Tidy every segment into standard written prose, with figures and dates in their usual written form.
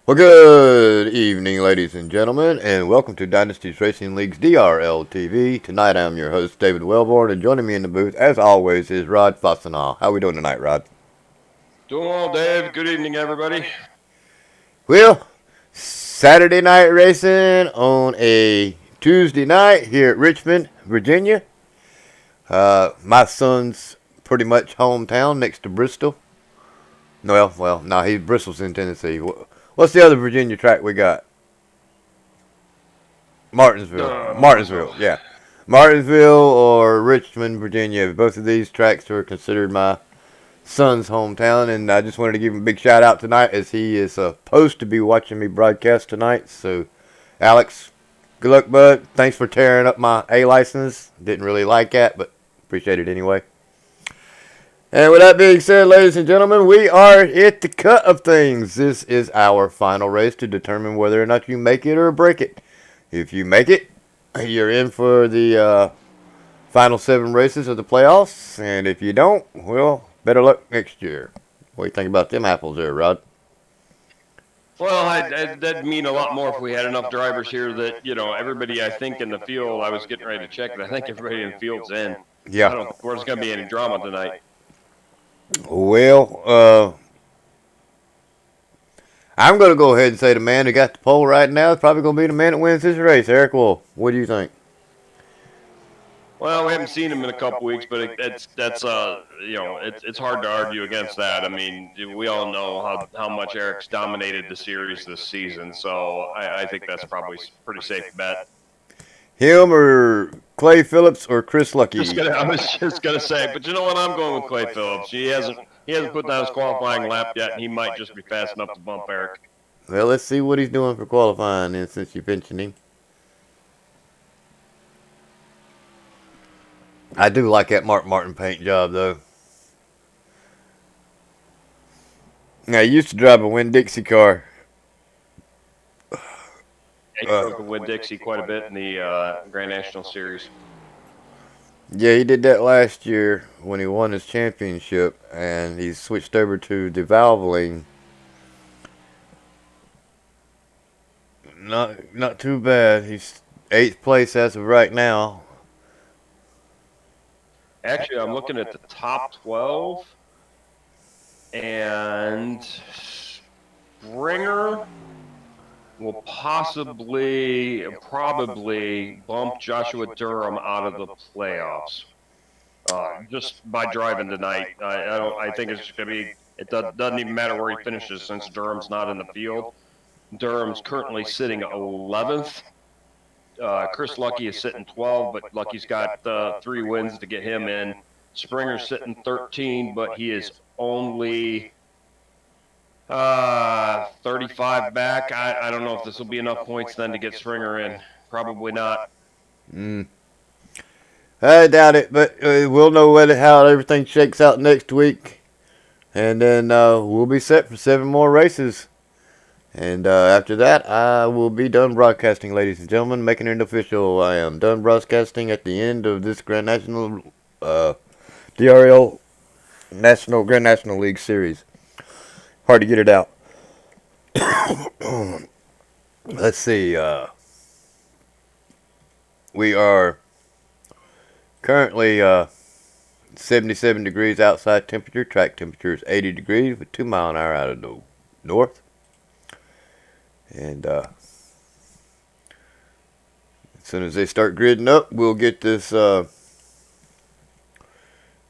Well, good evening, ladies and gentlemen, and welcome to Dynasty's Racing League's DRL TV. Tonight, I'm your host, David Wellborn, and joining me in the booth, as always, is Rod Fossenall. How we doing tonight, Rod? Doing well, Dave. Good evening, everybody. Well, Saturday night racing on a Tuesday night here at Richmond, Virginia. My son's pretty much hometown next to Bristol. Bristol's in Tennessee. What's the other Virginia track we got? Martinsville, yeah. Martinsville or Richmond, Virginia. Both of these tracks are considered my son's hometown, and I just wanted to give him a big shout out tonight as he is supposed to be watching me broadcast tonight. So, Alex, good luck, bud. Thanks for tearing up my A license. Didn't really like that, but appreciate it anyway. And with that being said, ladies and gentlemen, we are at the cut of things. This is our final race to determine whether or not you make it or break it. If you make it, you're in for the final 7 races of the playoffs. And if you don't, well, better luck next year. What do you think about them apples there, Rod? Well, that'd mean a lot more if we had enough drivers here that, everybody, I think, in the field, I was getting ready to check, but I think everybody in the field's in. Yeah. I don't think there's going to be any drama tonight. Well, I'm going to go ahead and say the man who got the pole right now is probably going to be the man that wins this race. Eric Wolf, what do you think? Well, we haven't seen him in a couple weeks, but it's hard to argue against that. I mean, we all know how much Eric's dominated the series this season, so I think that's probably a pretty safe bet. Him or Clay Phillips or Chris Lucky? I was just gonna say, but you know what? I'm going with Clay Phillips. He hasn't put down his qualifying lap yet, and he might just be fast enough to bump Eric. Well, let's see what he's doing for qualifying then, since you mentioned him. I do like that Mark Martin paint job, though. Now, I used to drive a Winn-Dixie car. He drove the Winn-Dixie quite a bit in the Grand National Series. Yeah, he did that last year when he won his championship, and he switched over to the Valvoline. Not too bad. He's 8th place as of right now. Actually, I'm looking at the top 12, and Springer will probably bump Joshua Durham out of the playoffs just by driving tonight. I think it's going to be. It doesn't even matter where he finishes since Durham's not in the field. Durham's currently sitting 11th. Chris Lucky is sitting 12, but Lucky's got 3 wins to get him in. Springer's sitting 13, but he is only 35 back. I don't know if this will be enough points then to get Springer in. Probably not. I doubt it, but we'll know how everything shakes out next week. And then we'll be set for 7 more races. And after that, I will be done broadcasting, ladies and gentlemen, making it official. I am done broadcasting at the end of this Grand National DRL Grand National League Series. Hard to get it out. Let's see. We are currently 77 degrees outside temperature. Track temperature is 80 degrees with 2 mile an hour out of the north. And as soon as they start gridding up, we'll get this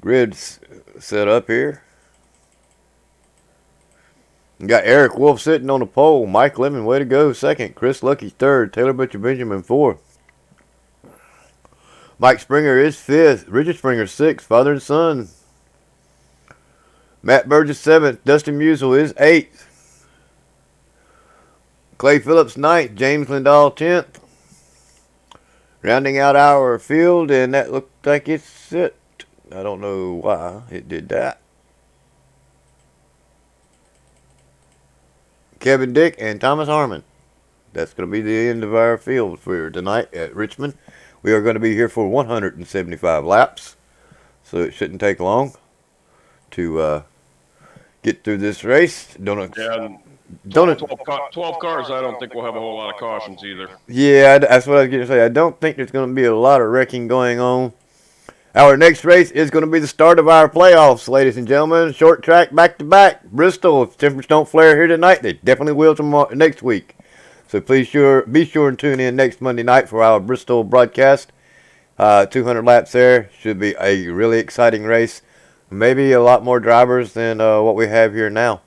grid set up here. We got Eric Wolf sitting on the pole. Mike Lemon, way to go, 2nd. Chris Lucky, 3rd. Taylor Butcher Benjamin, 4th. Mike Springer is 5th. Richard Springer, 6th. Father and son. Matt Burgess, 7th. Dustin Musial is 8th. Clay Phillips, 9th. James Lindahl, 10th. Rounding out our field, and that looked like it's it. I don't know why it did that. Kevin Dick and Thomas Harmon. That's going to be the end of our field for tonight at Richmond. We are going to be here for 175 laps, so it shouldn't take long to get through this race. Don't it? 12 cars, I don't think we'll have a whole lot of cautions either. Yeah, that's what I was going to say. I don't think there's going to be a lot of wrecking going on. Our next race is going to be the start of our playoffs, ladies and gentlemen. Short track back-to-back. Bristol, if temperatures don't flare here tonight, they definitely will next week. So please be sure and tune in next Monday night for our Bristol broadcast. 200 laps there. Should be a really exciting race. Maybe a lot more drivers than what we have here now.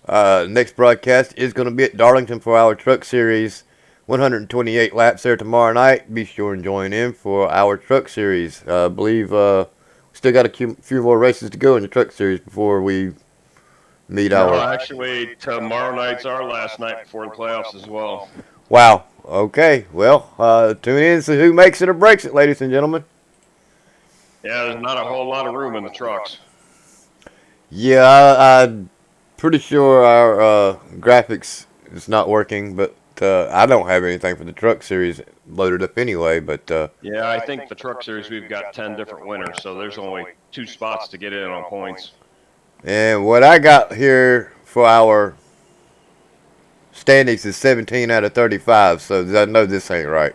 Next broadcast is going to be at Darlington for our Truck Series. 128 laps there tomorrow night. Be sure and join in for our Truck Series. I believe we still got a few more races to go in the Truck Series before we meet our... Actually, tomorrow night's our last night before the playoffs as well. Wow. Okay. Well, tune in and see who makes it or breaks it, ladies and gentlemen. Yeah, there's not a whole lot of room in the trucks. Yeah, I'm pretty sure our graphics is not working, but I don't have anything for the Truck Series loaded up anyway. But yeah, I think the Truck Series we've got 10 different winners, so there's only 2 spots to get in on points. And what I got here for our standings is 17 out of 35, so I know this ain't right.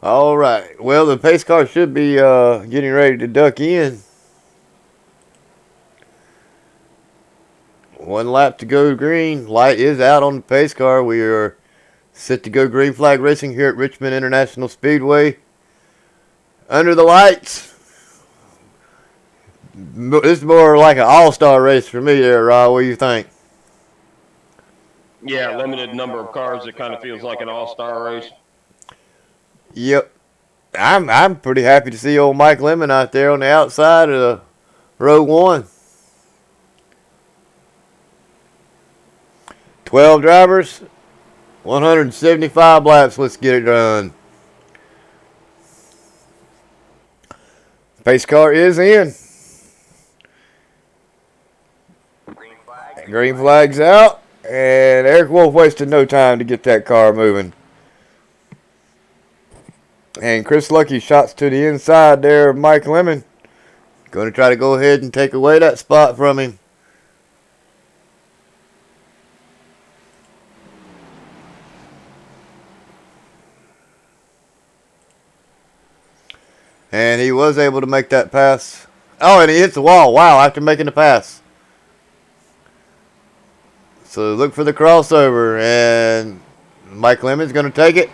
All right. Well, the pace car should be getting ready to duck in. 1 lap to go green. Light is out on the pace car. We are set to go green flag racing here at Richmond International Speedway. Under the lights. This is more like an all-star race for me there, Rod. What do you think? Yeah, limited number of cars. It kind of feels like an all-star race. Yep. I'm pretty happy to see old Mike Lemon out there on the outside of row 1. 12 drivers, 175 laps. Let's get it done. Pace car is in. Green flag's out. And Eric Wolf wasted no time to get that car moving. And Chris Lucky shots to the inside there of Mike Lemon. Going to try to go ahead and take away that spot from him. And he was able to make that pass. Oh, and he hits the wall. Wow, after making the pass. So look for the crossover. And Mike Lemon's going to take it.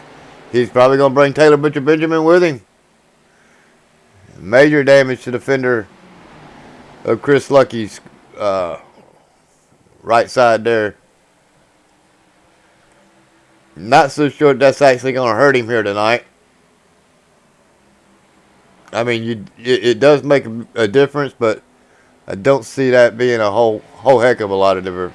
He's probably going to bring Taylor Butcher Benjamin with him. Major damage to the fender of Chris Lucky's right side there. Not so sure that's actually going to hurt him here tonight. I mean, it does make a difference, but I don't see that being a whole heck of a lot of difference.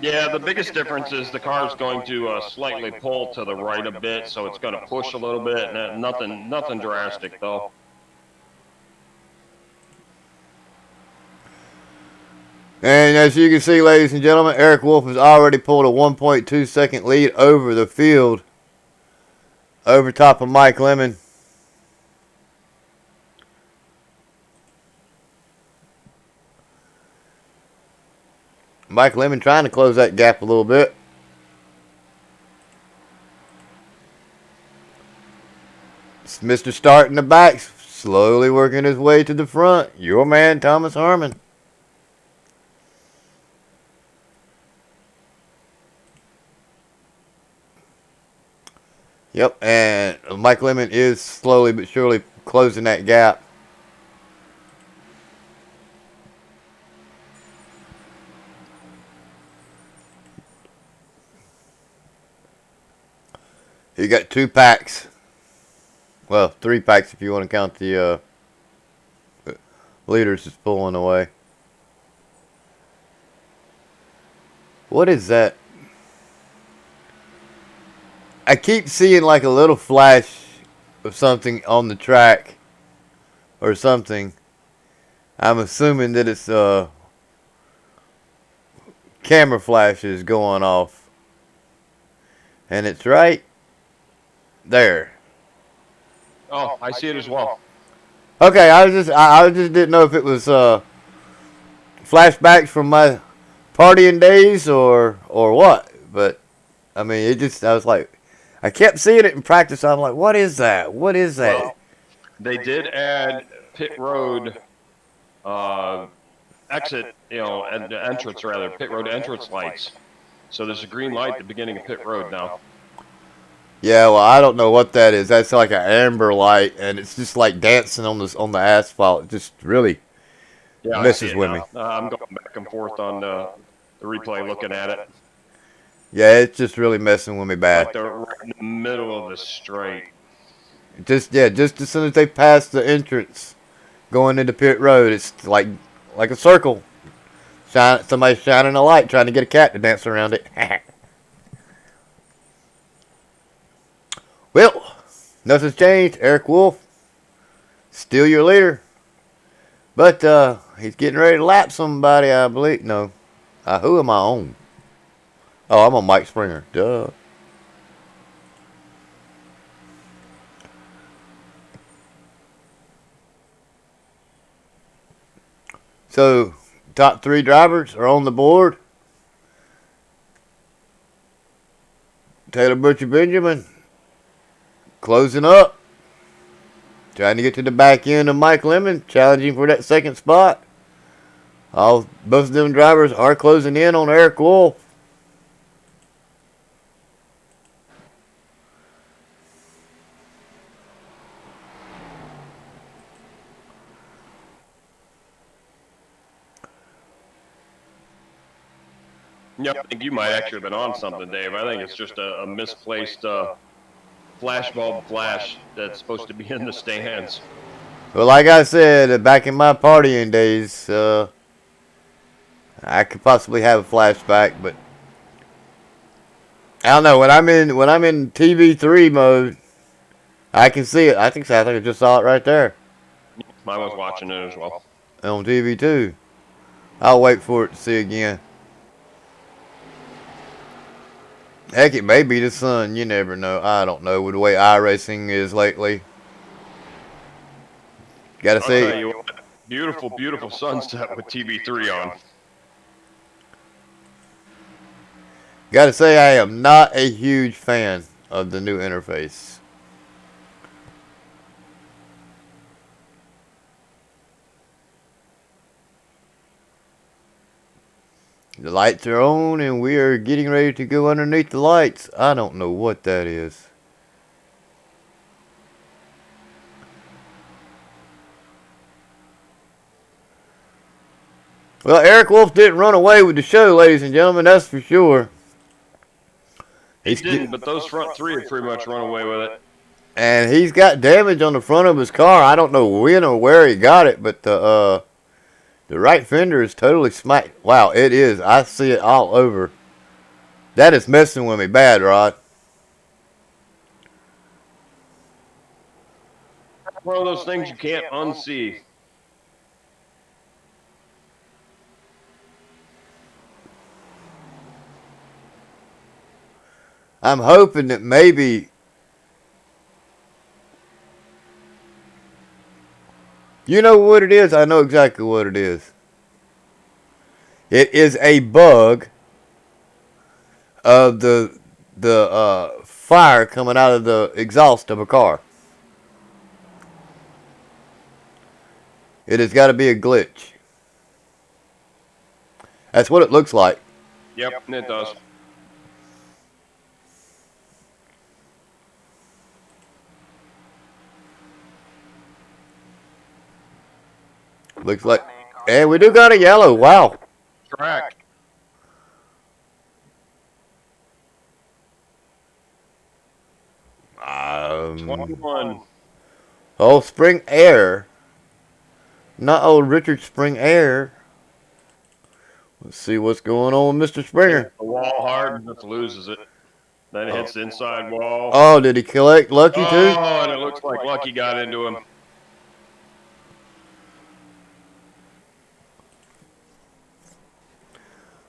Yeah, the biggest difference is the car's going to slightly pull to the right a bit, so it's going to push a little bit. Nothing drastic, though. And as you can see, ladies and gentlemen, Eric Wolf has already pulled a 1.2 second lead over the field, over top of Mike Lemon. Mike Lemon trying to close that gap a little bit. It's Mr. Start in the back, slowly working his way to the front. Your man, Thomas Harmon. Yep, and Mike Lemon is slowly but surely closing that gap. You got 2 packs. Well, 3 packs if you want to count the leaders that's pulling away. What is that? I keep seeing like a little flash of something on the track or something. I'm assuming that it's camera flashes going off. And it's right there. Oh, I see it as well. Okay, I just didn't know if it was flashbacks from my partying days or what. But I mean, I was like, I kept seeing it in practice. I'm like, what is that? What is that? Well, they did add pit road exit, and entrance rather, pit road entrance lights. So there's a green light at the beginning of pit road now. Yeah, well, I don't know what that is. That's like an amber light, and it's just like dancing on the asphalt. It just really messes with me. I'm going back and forth on the replay, looking at it. Yeah, it's just really messing with me bad. Like they're right in the middle of the straight. Just as soon as they pass the entrance, going into pit road, it's like a circle. Somebody's shining a light, trying to get a cat to dance around it. Well, nothing's changed. Eric Wolf, still your leader. But he's getting ready to lap somebody, I believe. No. Who am I on? Oh, I'm on Mike Springer. Duh. So, top 3 drivers are on the board. Taylor Butcher Benjamin closing up. Trying to get to the back end of Mike Lemon, challenging for that second spot. Both of them drivers are closing in on Eric Wolf. Yeah, I think you might actually have been on something, Dave. I think it's just a misplaced flashbulb flash that's supposed to be in the stands. Well, like I said, back in my partying days, I could possibly have a flashback, but I don't know. When I'm in TV3 mode, I can see it. I think I just saw it right there. I was watching it as well. On TV2. I'll wait for it to see again. Heck, it may be the sun. You never know. I don't know with the way iRacing is lately. Gotta say, tell you what, beautiful, beautiful sunset with TV3 on. Gotta say, I am not a huge fan of the new interface. The lights are on and we are getting ready to go underneath the lights. I don't know what that is. Well, Eric Wolf didn't run away with the show, ladies and gentlemen, that's for sure. He didn't, but those front 3 have pretty much run away with it. And he's got damage on the front of his car. I don't know when or where he got it, but the right fender is totally smacked. Wow, it is. I see it all over. That is messing with me bad, Rod. One of those things you can't unsee. I'm hoping that maybe... You know what it is? I know exactly what it is. It is a bug of the fire coming out of the exhaust of a car. It has got to be a glitch. That's what it looks like. Yep, it does. Looks like... And we do got a yellow. Wow. Track. Um, 21. Oh, Spring Air. Not old Richard Spring Air. Let's see what's going on with Mr. Springer. The wall hard and just loses it. Then it hits the inside wall. Oh, did he collect Lucky too? Oh, and it looks like Lucky got into him.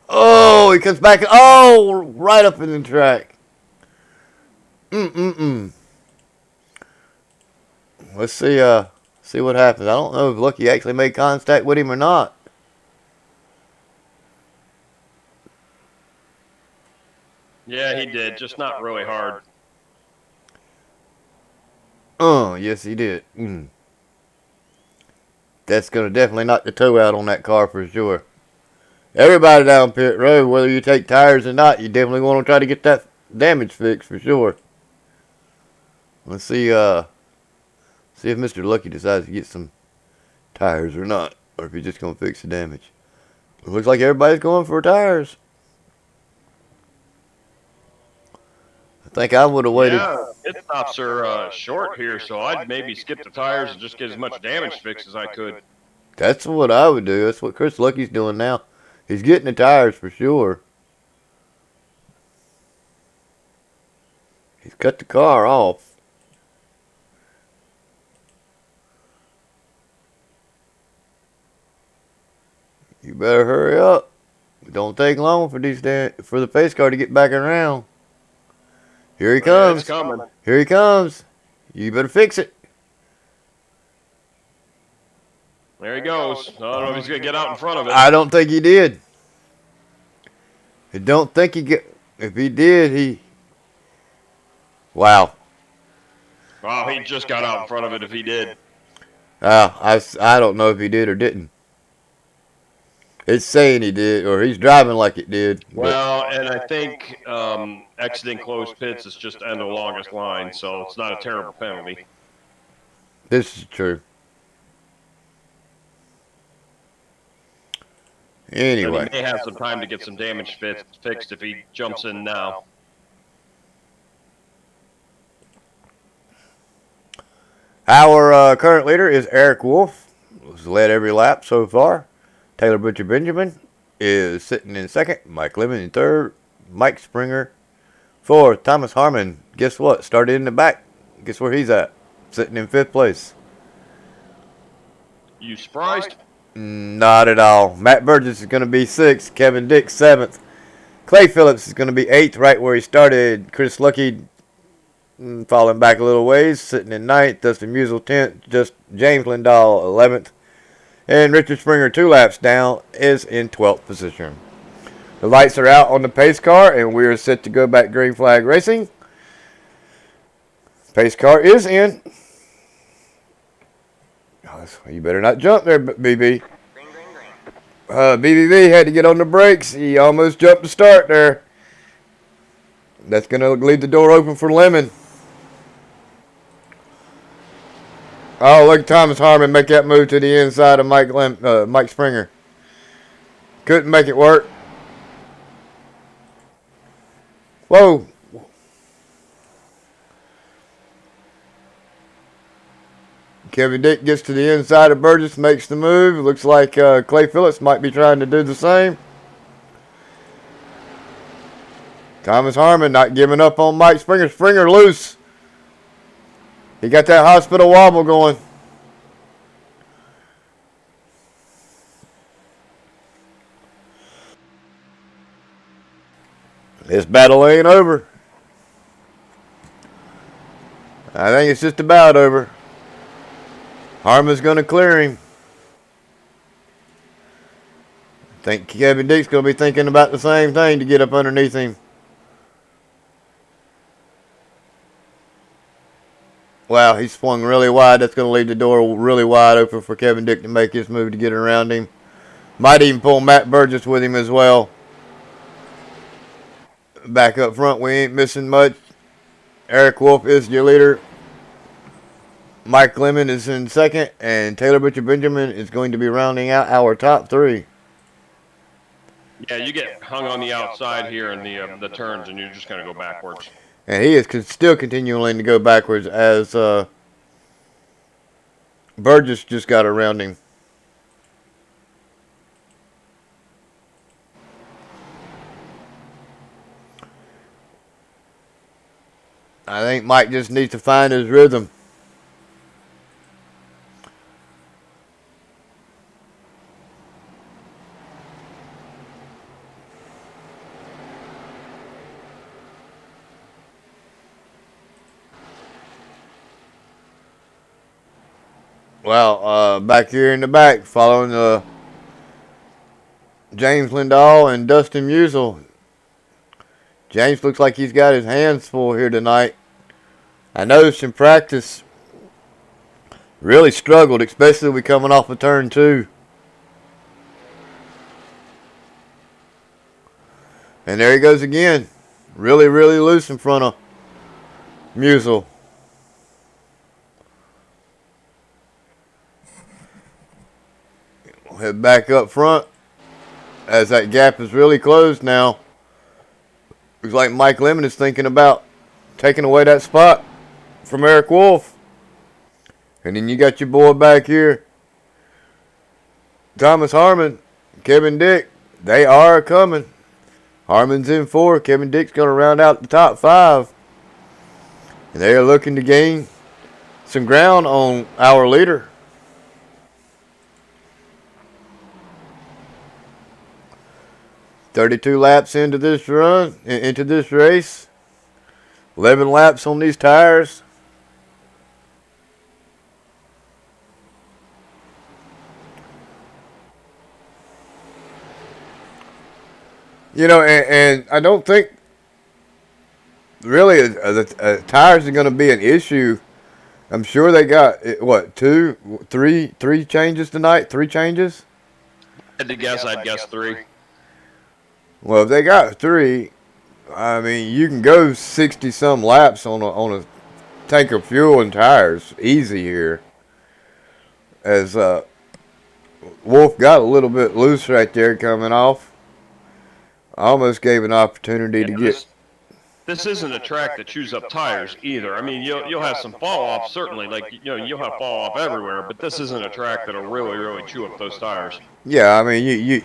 Oh, he comes back. Oh, right up in the track. Let's see See what happens. I don't know if Lucky actually made contact with him or not. Yeah, he did. Just not really hard. Yes, he did. That's going to definitely knock the toe out on that car for sure. Everybody down pit road, whether you take tires or not, you definitely want to try to get that damage fixed for sure. Let's see if Mr. Lucky decides to get some tires or not, or if he's just going to fix the damage. It looks like everybody's going for tires. I think I would have waited. Yeah, pit stops are short here, so I'd maybe skip the tires and just get as much damage fixed as I could. That's what I would do. That's what Chris Lucky's doing now. He's getting the tires for sure. He's cut the car off. You better hurry up. It don't take long for the pace car to get back around. Here he comes. It's coming. Here he comes. You better fix it. There he goes. I don't know if he's going to get out in front of it. I don't think he did. I don't think he get. If he did, he. Wow. Wow, he just got out in front of it if he did. I don't know if he did or didn't. It's saying he did, or he's driving like it did. Well, and I think exiting closed pits is just end the longest line, so it's not a terrible penalty. This is true. Anyway. And he may have some time to get some damage fixed if he jumps in now. Our current leader is Eric Wolf, who's led every lap so far. Taylor Butcher Benjamin is sitting in second. Mike Lemon in third. Mike Springer fourth. Thomas Harmon, guess what? Started in the back. Guess where he's at? Sitting in fifth place. You surprised? Not at all. Matt Burgess is going to be sixth. Kevin Dick seventh. Clay Phillips is going to be eighth, right where he started. Chris Lucky falling back a little ways, sitting in ninth. Dustin Musial 10th. Just James Lindahl 11th. And Richard Springer, 2 laps down, is in 12th position. The lights are out on the pace car, and we are set to go back green flag racing. Pace car is in. You better not jump there, BB. BBB had to get on the brakes. He almost jumped the start there. That's going to leave the door open for Lemon. Oh, look at Thomas Harmon make that move to the inside of Mike Springer. Couldn't make it work. Whoa. Kevin Dick gets to the inside of Burgess, makes the move. Looks like Clay Phillips might be trying to do the same. Thomas Harmon not giving up on Mike Springer. Springer loose. He got that hospital wobble going. This battle ain't over. I think it's just about over. Harmon's going to clear him. I think Kevin Dick's going to be thinking about the same thing to get up underneath him. Wow, he swung really wide. That's going to leave the door really wide open for Kevin Dick to make his move to get around him. Might even pull Matt Burgess with him as well. Back up front, we ain't missing much. Eric Wolf is your leader. Mike Lemon is in second, and Taylor Butcher Benjamin is going to be rounding out our top 3. Yeah, you get hung on the outside here in the turns, and you're just going to go backwards. And he is still continuing to go backwards as Burgess just got around him. I think Mike just needs to find his rhythm. Well, back here in the back, following James Lindahl and Dustin Musial. James looks like he's got his hands full here tonight. I noticed in practice, really struggled, especially we coming off of turn 2. And there he goes again. Really, really loose in front of Musial. We'll head back up front as that gap is really closed now. Looks like Mike Lemon is thinking about taking away that spot from Eric Wolf. And then you got your boy back here, Thomas Harmon, Kevin Dick. They are coming. Harmon's in 4. Kevin Dick's going to round out the top 5. And they are looking to gain some ground on our leader. "32 laps into this run, into this race. 11 laps on these tires. You know, and I don't think really the tires are going to be an issue. I'm sure they got, what, three changes tonight? 3 changes? I'd guess 3. Well, if they got 3, I mean, you can go 60-some laps on a tank of fuel and tires easy here. As Wolf got a little bit loose right there coming off. Almost gave an opportunity to get. This isn't a track that chews up tires either. I mean, you'll have some fall off certainly, like you'll have fall off everywhere, but this isn't a track that'll really chew up those tires. Yeah, I mean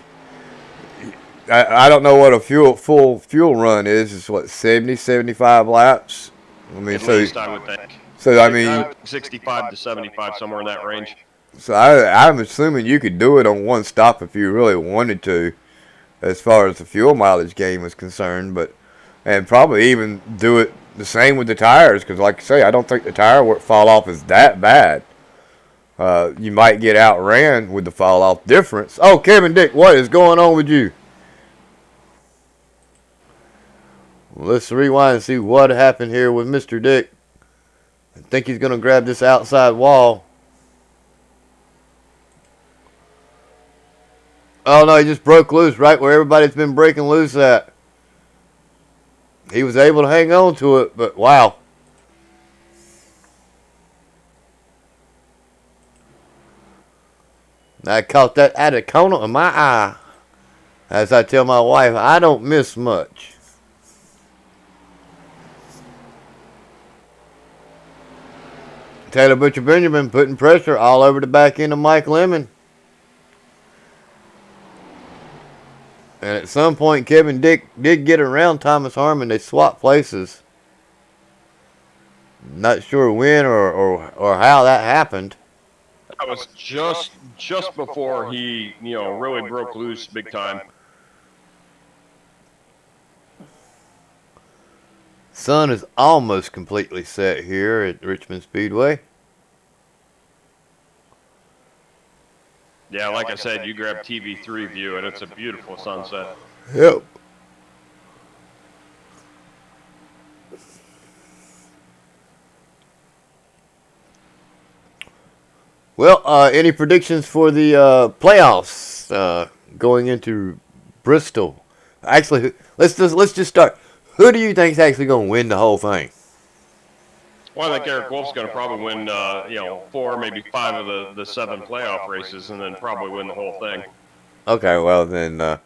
I don't know what a full fuel run is. It's what, 70, 75 laps. I mean, At least I would think. So I mean, 65 to 75, somewhere in that range. So I'm assuming you could do it on one stop if you really wanted to, as far as the fuel mileage game is concerned, and probably even do it the same with the tires, because like I say, I don't think the tire fall off is that bad. You might get outran with the fall off difference. Oh, Kevin Dick, what is going on with you? Well, let's rewind and see what happened here with Mr. Dick. I think he's going to grab this outside wall. Oh, no, he just broke loose right where everybody's been breaking loose at. He was able to hang on to it, but wow. I caught that out of the corner of my eye. As I tell my wife, I don't miss much. Taylor Butcher Benjamin putting pressure all over the back end of Mike Lemon. And at some point, Kevin Dick did get around Thomas Harmon. They swapped places. Not sure when or how that happened. That was just before he, really broke loose big time. Sun is almost completely set here at Richmond Speedway. Yeah, like I said, you grab TV3 view, and it's a beautiful sunset. Yep. Well, any predictions for the playoffs going into Bristol? Actually, let's just start. Who do you think is actually going to win the whole thing? Well, I think Eric Wolf's going to probably win, 4, maybe 5 of the 7 playoff races, and then probably win the whole thing. Okay, well then, I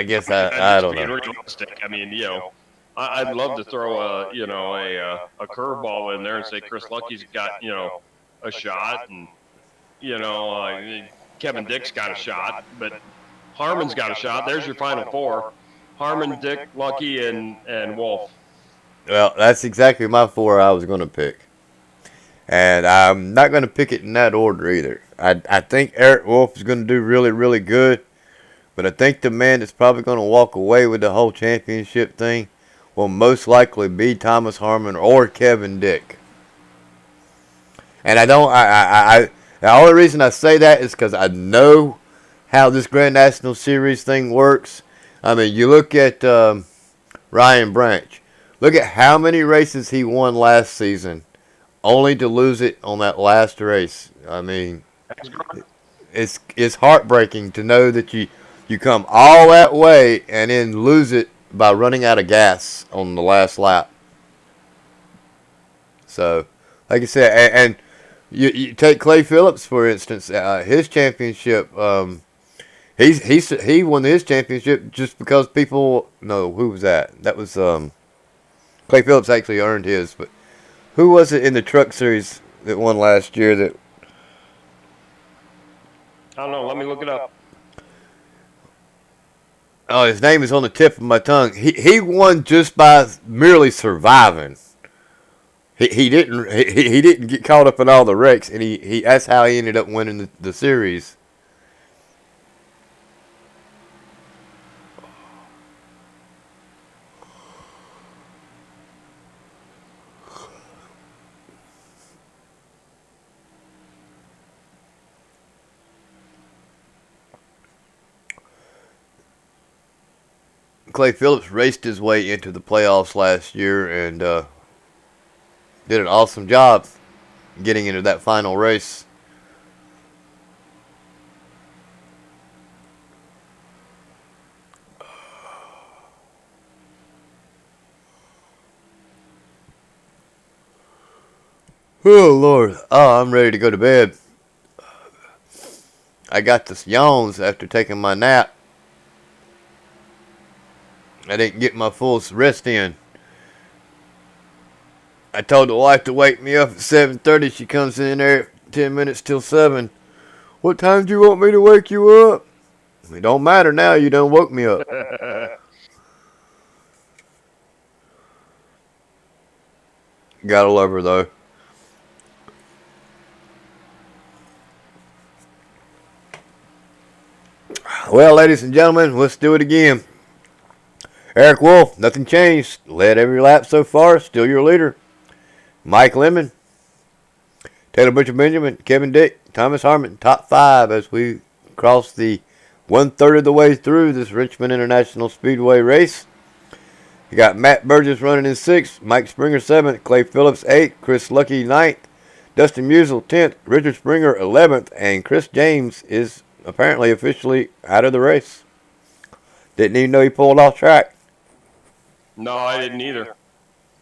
guess I don't know. Realistic. I mean, I'd love to throw a curveball in there and say Chris Lucky's got a shot, and Kevin Dick's got a shot, but Harmon's got a shot. There's your final 4: Harmon, Dick, Lucky, and Wolf. Well, that's exactly my 4 I was going to pick. And I'm not going to pick it in that order either. I think Eric Wolf is going to do really, really good. But I think the man that's probably going to walk away with the whole championship thing will most likely be Thomas Harmon or Kevin Dick. And I don't. The only reason I say that is because I know how this Grand National Series thing works. I mean, you look at Ryan Branch. Look at how many races he won last season, only to lose it on that last race. I mean, it's heartbreaking to know that you come all that way and then lose it by running out of gas on the last lap. So, like I said, and you take Clay Phillips for instance, his championship. He won his championship just because people. No, who was that? That was Clay Phillips actually earned his, but who was it in the Truck Series that won last year? That I don't know. Let me look it up. Oh, his name is on the tip of my tongue. He won just by merely surviving. He didn't get caught up in all the wrecks, and he that's how he ended up winning the series. Clay Phillips raced his way into the playoffs last year and did an awesome job getting into that final race. Oh, Lord. Oh, I'm ready to go to bed. I got the yawns after taking my nap. I didn't get my full rest in. I told the wife to wake me up at 7:30. She comes in there 10 minutes till 7. What time do you want me to wake you up? It don't matter now. You done woke me up. Gotta love her, though. Well, ladies and gentlemen, let's do it again. Eric Wolf, nothing changed. Led every lap so far. Still your leader. Mike Lemon, Taylor Butcher Benjamin, Kevin Dick, Thomas Harmon, top 5 as we cross the 1/3 of the way through this Richmond International Speedway race. You got Matt Burgess running in 6th, Mike Springer 7th, Clay Phillips 8th, Chris Lucky 9th, Dustin Musial 10th, Richard Springer 11th, and Chris James is apparently officially out of the race. Didn't even know he pulled off track. No, I didn't either.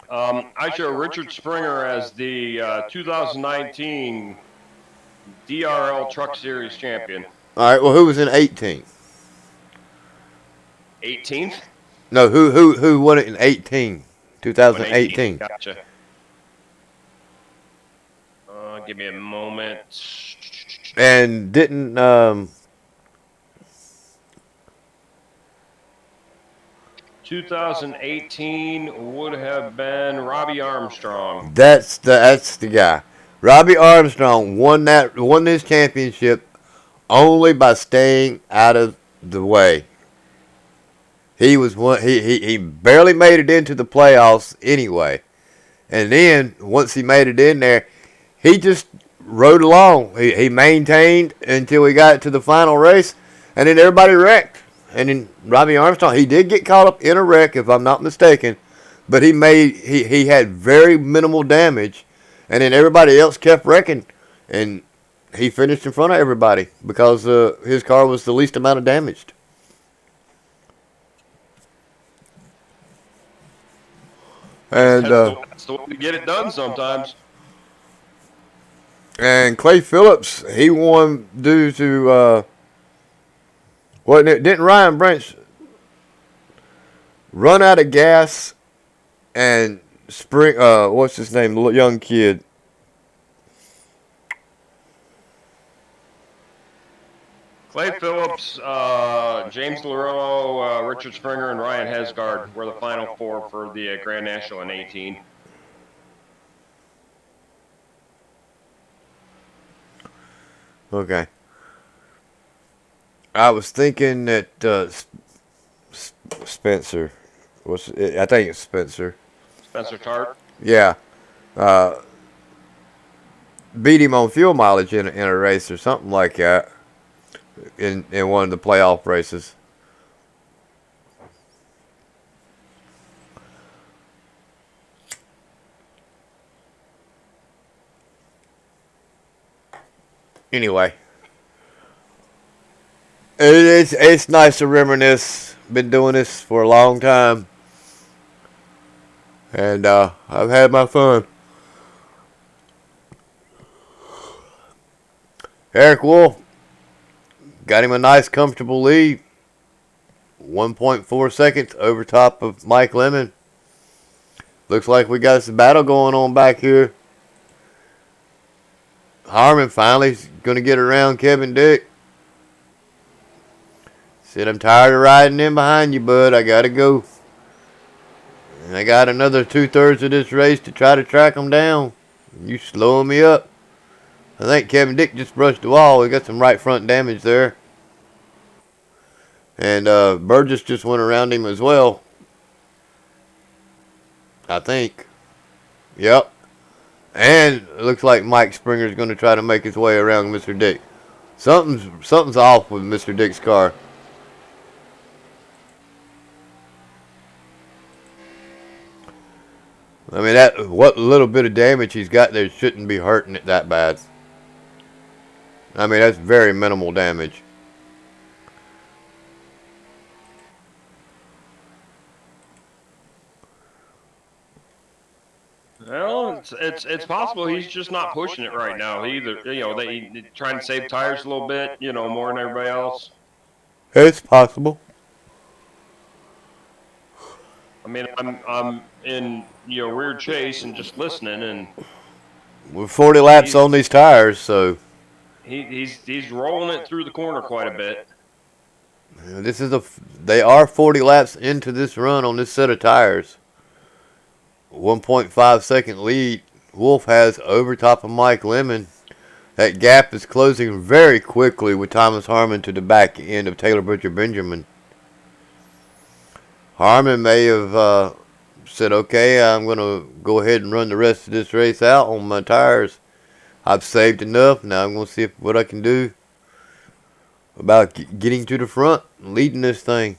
I show Richard Springer as the 2019 DRL Truck Series champion. All right, well, who was in 18? 18th? No, who won it in 18? 2018. Gotcha. Give me a moment. And didn't 2018 would have been Robbie Armstrong. That's the guy. Robbie Armstrong won his championship only by staying out of the way. He was one. He barely made it into the playoffs anyway, and then once he made it in there, he just rode along. He maintained until we got to the final race, and then everybody wrecked. And then Robbie Armstrong, he did get caught up in a wreck, if I'm not mistaken, but he had very minimal damage, and then everybody else kept wrecking, and he finished in front of everybody because his car was the least amount of damaged. And that's the way to get it done sometimes. And Clay Phillips, he won due to didn't Ryan Branch run out of gas and what's his name, the young kid? Clay Phillips, James Larillo, Richard Springer, and Ryan Hesgard were the final 4 for the Grand National in 18. Okay. I was thinking that Spencer. I think it's Spencer. Spencer Tart. Yeah. beat him on fuel mileage in a race or something like that in one of the playoff races. Anyway, it's nice to reminisce. Been doing this for a long time, and I've had my fun. Eric Wolf got him a nice, comfortable lead. 1.4 seconds over top of Mike Lemon. Looks like we got some battle going on back here. Harmon finally going to get around Kevin Dick. Said, I'm tired of riding in behind you, bud. I got to go. And I got another 2/3 of this race to try to track him down. You slowing me up. I think Kevin Dick just brushed the wall. We got some right front damage there. And Burgess just went around him as well. I think. Yep. And it looks like Mike Springer's going to try to make his way around Mr. Dick. Something's off with Mr. Dick's car. I mean, what little bit of damage he's got there shouldn't be hurting it that bad. I mean, that's very minimal damage. Well, it's possible he's just not pushing it right now. He either they trying to save tires a little bit, more than everybody else. It's possible. I mean, I'm in rear chase and just listening, and we're 40 laps on these tires, so he's rolling it through the corner quite a bit. They are 40 laps into this run on this set of tires. 1.5 second lead Wolf has over top of Mike Lemon. That gap is closing very quickly with Thomas Harmon to the back end of Taylor Butcher Benjamin. Harmon may have said, okay, I'm going to go ahead and run the rest of this race out on my tires. I've saved enough. Now I'm going to see what I can do about getting to the front and leading this thing.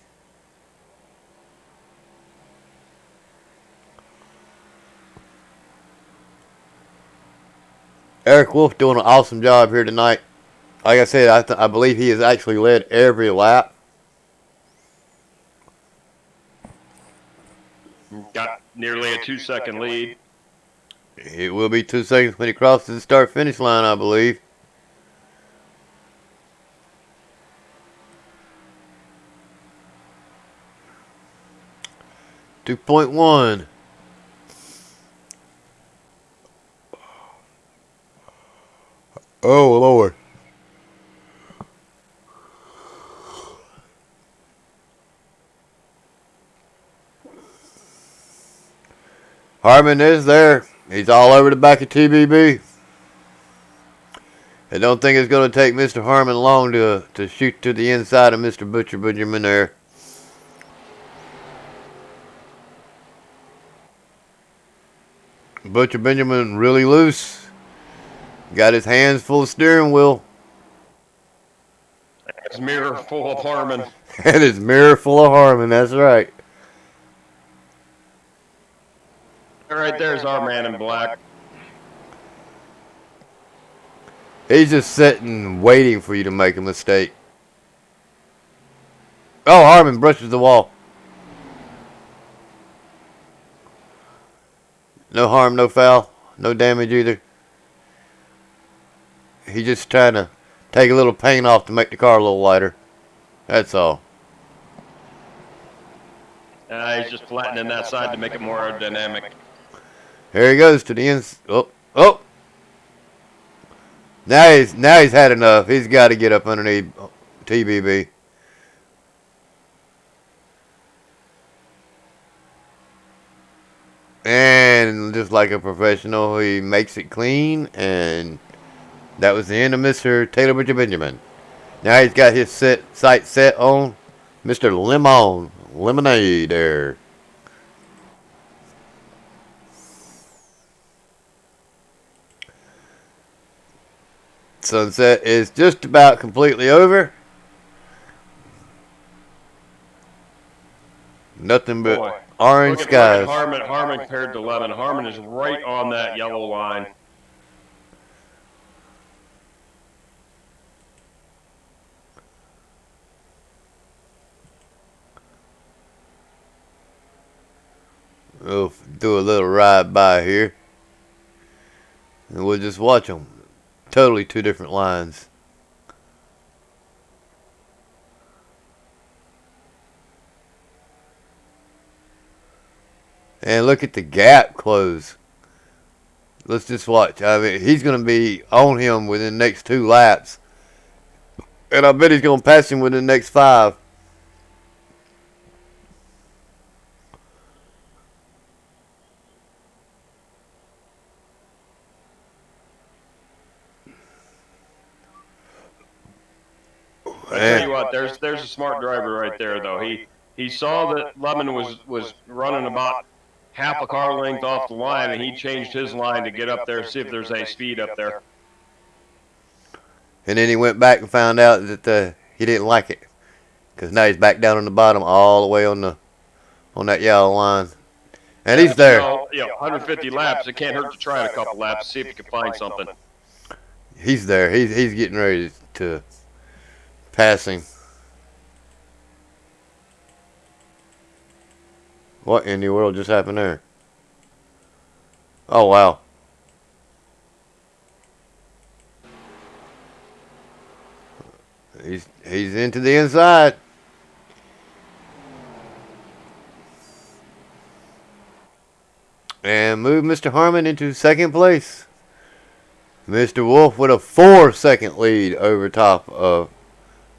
Eric Wolf doing an awesome job here tonight. Like I said, I believe he has actually led every lap. Got nearly a 2-second lead. It will be 2 seconds when he crosses the start-finish line, I believe. .1. Oh, Lord. Harmon is there. He's all over the back of TBB. I don't think it's going to take Mr. Harmon long to shoot to the inside of Mr. Butcher Benjamin there. Butcher Benjamin really loose. Got his hands full of steering wheel. His mirror full of Harmon. And his mirror full of Harmon, that's right. Right there's our man in black. He's just sitting, waiting for you to make a mistake. Oh, Harmon brushes the wall. No harm, no foul, no damage either. He's just trying to take a little paint off to make the car a little lighter. That's all. He's just flattening that side to make it more aerodynamic. Here he goes to the end. Oh. Now he's had enough. He's got to get up underneath TBB. And just like a professional, he makes it clean, and that was the end of Mr. Taylor Butcher Benjamin. Now he's got his sights set on Mr. Lemonade there. Sunset is just about completely over. Nothing but Boy, orange look at skies. Harmon compared to Lemon. Harmon is right on that yellow line. We'll do a little ride by here. And we'll just watch them. Totally two different lines. And look at the gap close. Let's just watch. I mean, he's going to be on him within the next 2 laps. And I bet he's going to pass him within the next 5. I tell you what, there's a smart driver right there, though. He saw that Lemon was running about half a car length off the line, and he changed his line to get up there, see if there's any speed up there. And then he went back and found out that he didn't like it, because now he's back down on the bottom, all the way on that yellow line, and he's there. So, 150 laps. It can't hurt to try it a couple laps, see if you can find something. He's there. He's getting ready to pass him. What in the world just happened there? Oh, wow. He's into the inside. And move Mr. Harmon into second place. Mr. Wolf with a 4-second lead over top of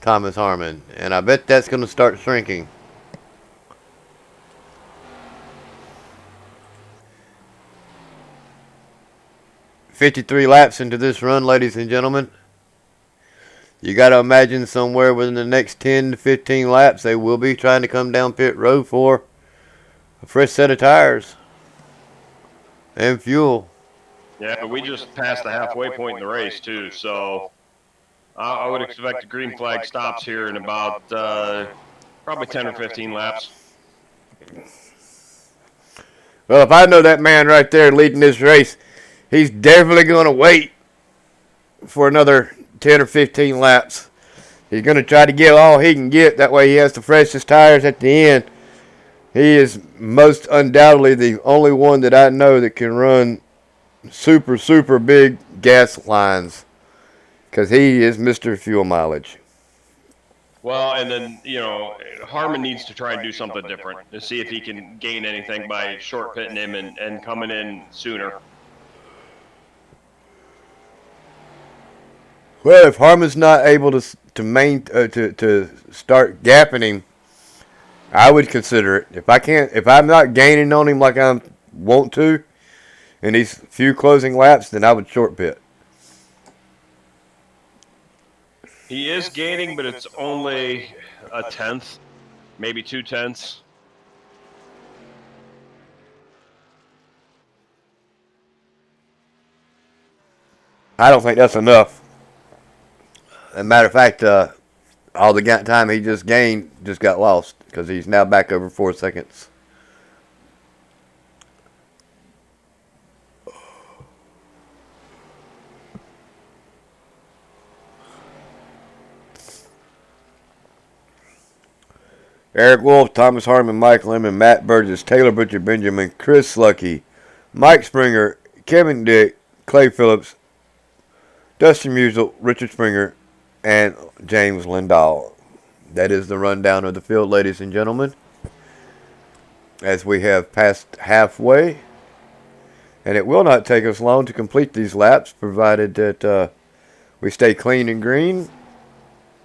Thomas Harmon. And I bet that's going to start shrinking. "53 laps into this run, ladies and gentlemen. You got to imagine somewhere within the next 10 to 15 laps, they will be trying to come down pit road for a fresh set of tires and fuel." Yeah, but we just passed the halfway point in the race, too, so I would expect the green flag stops here in about probably 10 or 15 laps. Well, if I know that man right there leading this race, he's definitely going to wait for another 10 or 15 laps. He's going to try to get all he can get. That way he has the freshest tires at the end. He is most undoubtedly the only one that I know that can run super, super big gas lines, because he is Mr. Fuel Mileage. Well, and then, Harmon needs to try and do something different to see if he can gain anything by short pitting him and coming in sooner. Well, if Harmon's not able to start gapping him, I would consider it. If I'm not gaining on him like I want to in these few closing laps, then I would short pit. He is gaining, but it's only a tenth, maybe 0.2. I don't think that's enough. As a matter of fact, all the time he just gained just got lost, because he's now back over 4 seconds. Eric Wolf, Thomas Harmon, Mike Lemon, Matt Burgess, Taylor Butcher Benjamin, Chris Lucky, Mike Springer, Kevin Dick, Clay Phillips, Dustin Musial, Richard Springer, and James Lindahl. That is the rundown of the field, ladies and gentlemen, as we have passed halfway. And it will not take us long to complete these laps, provided that we stay clean and green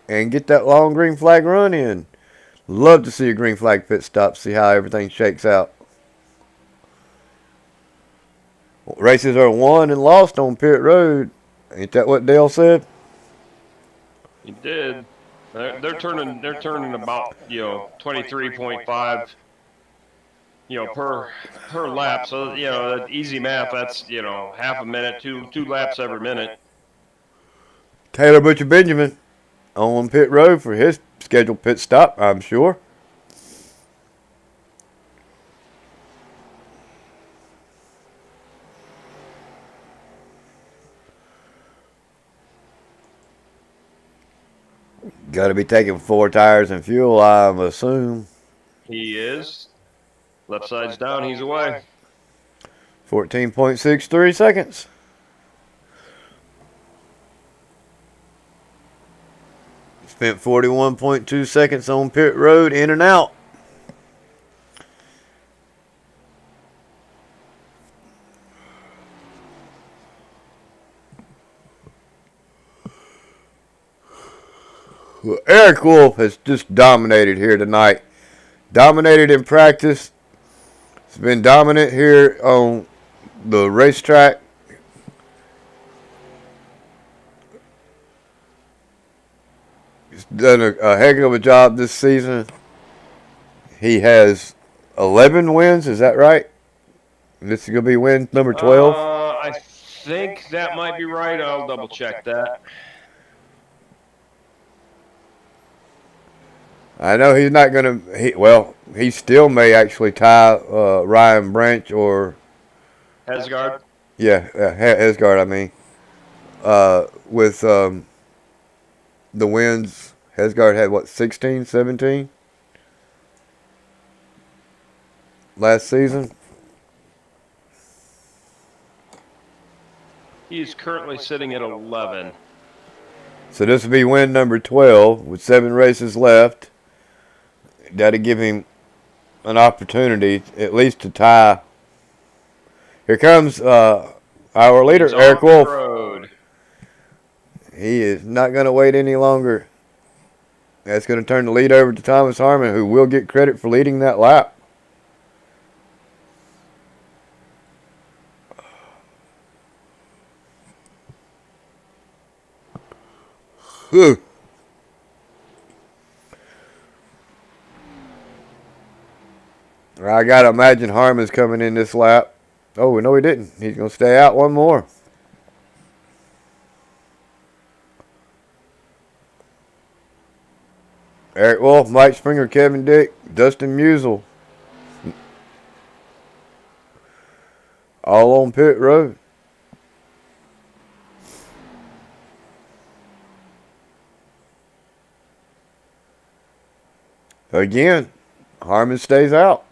and get that long green flag run in. Love to see a green flag pit stop, see how everything shakes out. Races are won and lost on pit road. Ain't that what Dale said? He did. They're turning about 23.5 per lap. So easy math. That's half a minute, two laps every minute. Taylor Butcher Benjamin on pit road for his scheduled pit stop, I'm sure. Got to be taking 4 tires and fuel, I assume. He is. Left side's down. He's away. 14.63 seconds. Spent 41.2 seconds on pit road, in and out. Well, Eric Wolf has just dominated here tonight. Dominated in practice. He's been dominant here on the racetrack. He's done a heck of a job this season. He has 11 wins, is that right? This is going to be win number 12? I think that might be right. I'll double check that. I know he's not going to. He still may actually tie Ryan Branch or Hesgard. Yeah, Hesgard. I mean, with the wins, Hesgard had what 16, 17 last season. He's currently sitting at 11. So this will be win number 12 with 7 races left. That'll give him an opportunity at least to tie. Here comes our leader, He's Eric on Wolf. the road. He is not going to wait any longer. That's going to turn the lead over to Thomas Harmon, who will get credit for leading that lap. Whew. I got to imagine Harmon's coming in this lap. Oh, no, he didn't. He's going to stay out one more. Eric Wolf, Mike Springer, Kevin Dick, Dustin Musial. All on pit road. Again, Harmon stays out.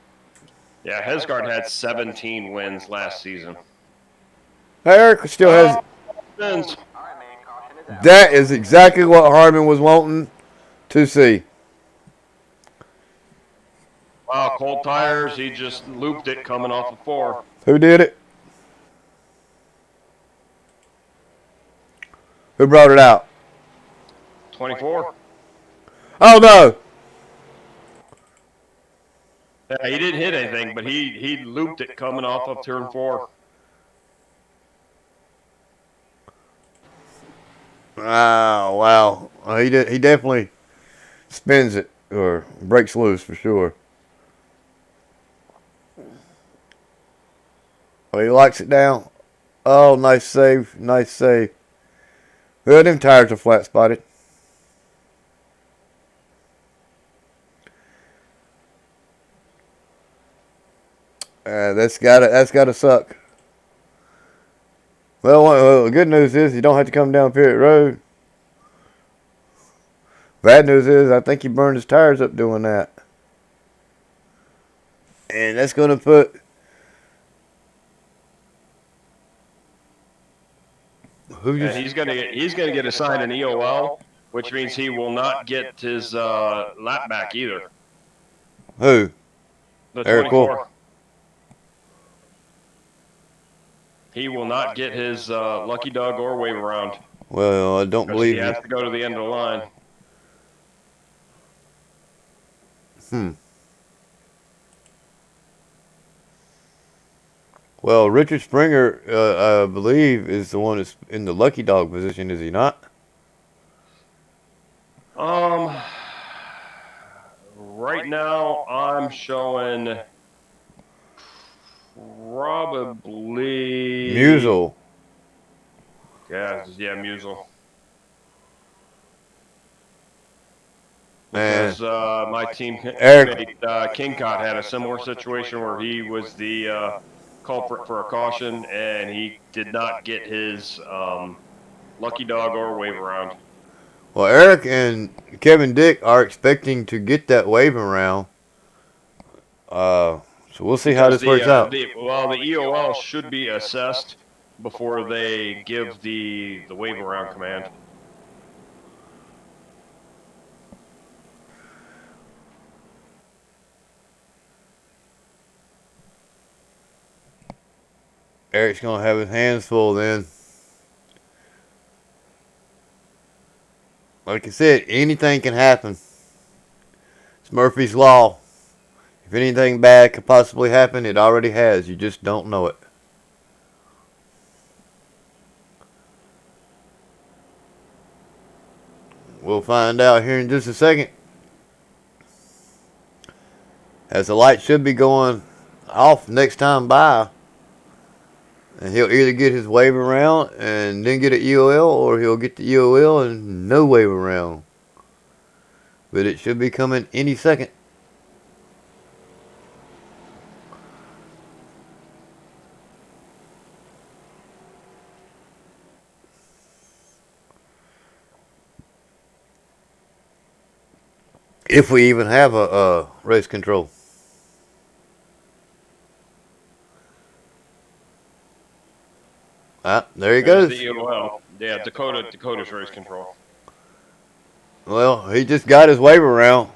Yeah, Hesgard had 17 wins last season. Eric still has. Wins. That is exactly what Harmon was wanting to see. Wow, cold tires. He just looped it coming off of 4. Who did it? Who brought it out? 24. Oh, no. Yeah, he didn't hit anything, but he looped it coming off of turn 4. Oh, wow. He definitely spins it or breaks loose for sure. Oh, he locks it down. Oh, nice save. Nice save. Well, them tires are flat spotted. That's gotta suck. Well, the good news is you don't have to come down pit road. Bad news is I think he burned his tires up doing that, and that's gonna put. And he's gonna get assigned an EOL, which means he will not get his lap back either. Who? The Eric 24. Wolf. He will not get his lucky dog or wave around. Well, I don't believe he has to go to the end of the line. Well, Richard Springer, I believe, is the one that's in the lucky dog position, is he not? Right now I'm showing probably Musial. Yeah, Musial. And because my Eric, teammate King Cott had a similar situation where he was the culprit for a caution, and he did not get his lucky dog or wave around. well, Eric and Kevin Dick are expecting to get that wave around. So we'll see how Because this works out. the EOL should be assessed before they give the wave around command. Eric's gonna have his hands full then. Like I said, anything can happen. It's Murphy's Law. If anything bad could possibly happen, it already has. You just don't know it. We'll find out here in just a second. As the light should be going off next time by. And he'll either get his wave around and then get an EOL, or he'll get the EOL and no wave around. But it should be coming any second. If we even have a race control. Ah, there he goes. The EOL. Yeah, Dakota's race control. Well, he just got his wave around.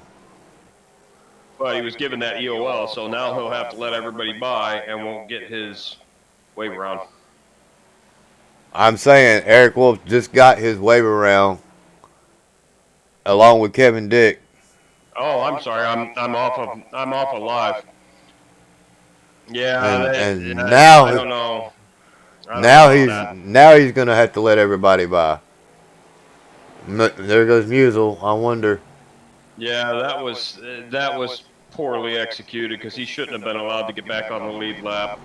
But he was given that EOL, so now he'll have to let everybody by and won't get his wave around. I'm saying Eric Wolf just got his wave around along with Kevin Dick. Oh, I'm sorry. I'm off of live. Yeah, and now I don't know. Now he's gonna have to let everybody by. There goes Musel. I wonder. Yeah, that was poorly executed because he shouldn't have been allowed to get back on the lead lap.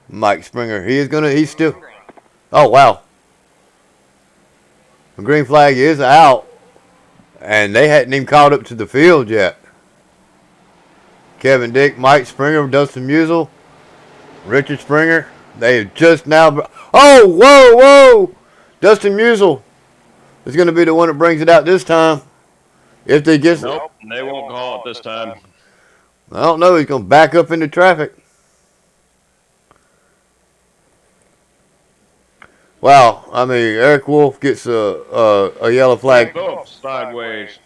Mike Springer. He's still. Oh wow. The green flag is out, and they hadn't even caught up to the field yet. Kevin Dick, Mike Springer, Dustin Musel, Richard Springer. They have just now. Oh, whoa! Dustin Musel is going to be the one that brings it out this time. If they get. Nope, they won't call it this time. I don't know. He's going to back up into traffic. Wow. I mean, Eric Wolf gets a yellow flag. Phillips sideways.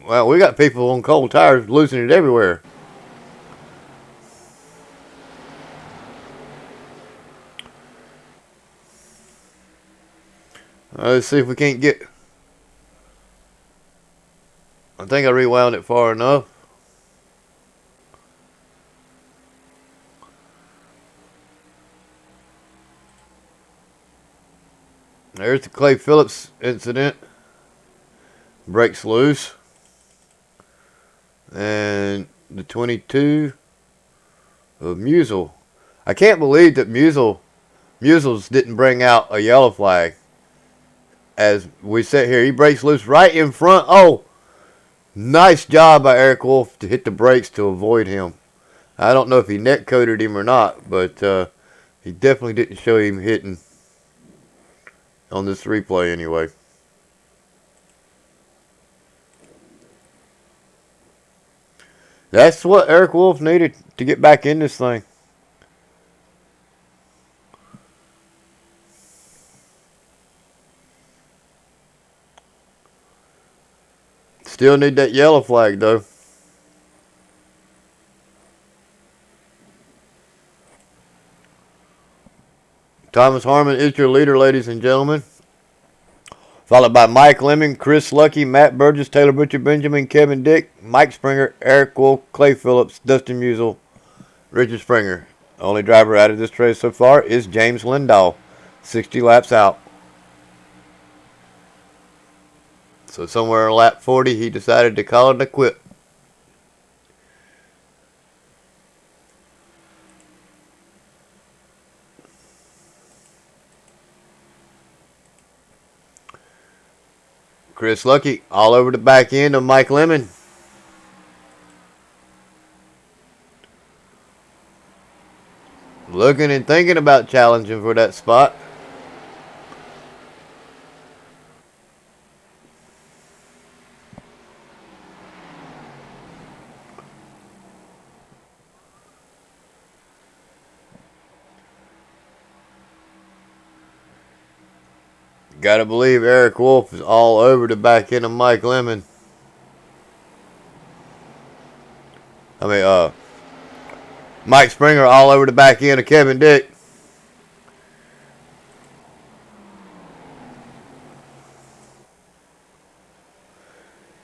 Well, we got people on cold tires losing it everywhere. Let's see if we can't get. I think I rewound it far enough. There's the Clay Phillips incident. Breaks loose. And the 22 of Musel. I can't believe that Musel's didn't bring out a yellow flag. As we sit here, he breaks loose right in front. Oh, nice job by Eric Wolf to hit the brakes to avoid him. I don't know if he net coated him or not, but he definitely didn't show him hitting on this replay anyway. That's what Eric Wolf needed to get back in this thing. Still need that yellow flag, though. Thomas Harmon is your leader, ladies and gentlemen. Followed by Mike Lemon, Chris Lucky, Matt Burgess, Taylor Butcher Benjamin, Kevin Dick, Mike Springer, Eric Wolf, Clay Phillips, Dustin Musel, Richard Springer. Only driver out of this race so far is James Lindahl, 60 laps out. So somewhere in lap 40, he decided to call it a quit. Chris Lucky all over the back end of Mike Lemon. Looking and thinking about challenging for that spot. Gotta believe Eric Wolf is all over the back end of Mike Lemon. Mike Springer all over the back end of Kevin Dick.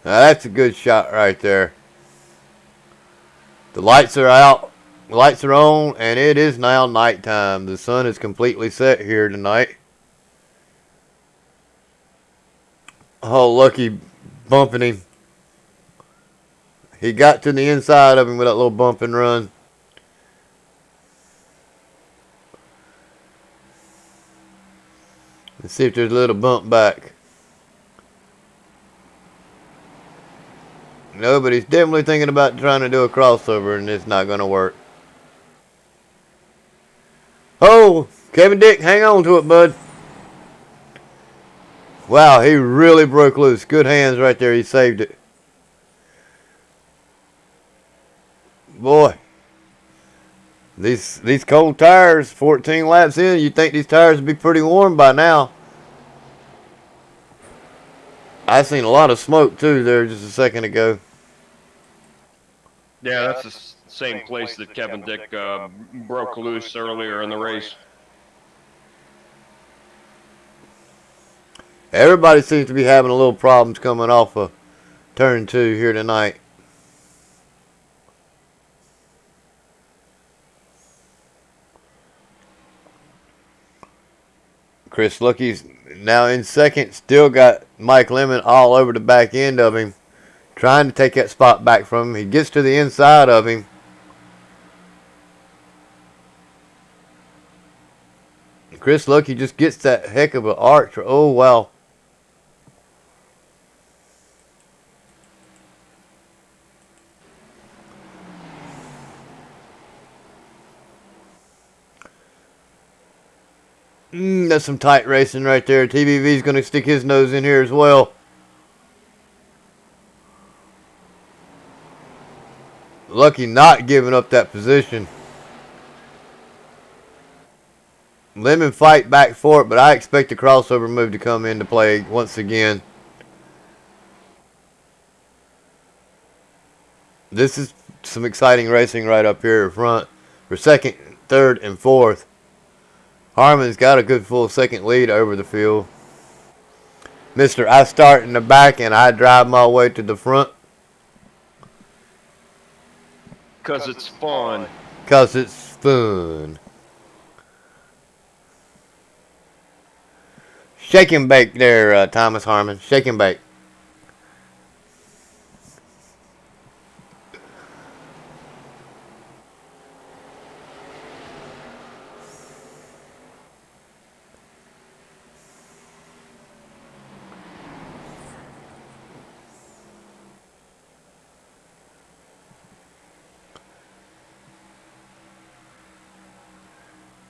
Now that's a good shot right there. The lights are out. The lights are on, and it is now nighttime. The sun is completely set here tonight. Oh, Lucky bumping him. He got to the inside of him with that little bump and run. Let's see if there's a little bump back. No, but he's definitely thinking about trying to do a crossover, and it's not going to work. Oh, Kevin Dick, hang on to it, bud. Wow, he really broke loose. Good hands right there. He saved it. Boy, these cold tires, 14 laps in, you'd think these tires would be pretty warm by now. I seen a lot of smoke too there just a second ago. Yeah, that's the same place that Kevin Dick broke loose earlier in the race. Everybody seems to be having a little problems coming off of turn 2 here tonight. Chris Lucky's now in second. Still got Mike Lemon all over the back end of him. Trying to take that spot back from him. He gets to the inside of him. Chris Lucky just gets that heck of an arch. Oh, wow. That's some tight racing right there. TBV's going to stick his nose in here as well. Lucky not giving up that position. Lemon fight back for it, but I expect the crossover move to come into play once again. This is some exciting racing right up here in front for second, third, and fourth. Harmon's got a good full second lead over the field. Mr. I start in the back and I drive my way to the front. Because it's fun. Because it's fun. Shake and bake there, Thomas Harmon. Shake and bake.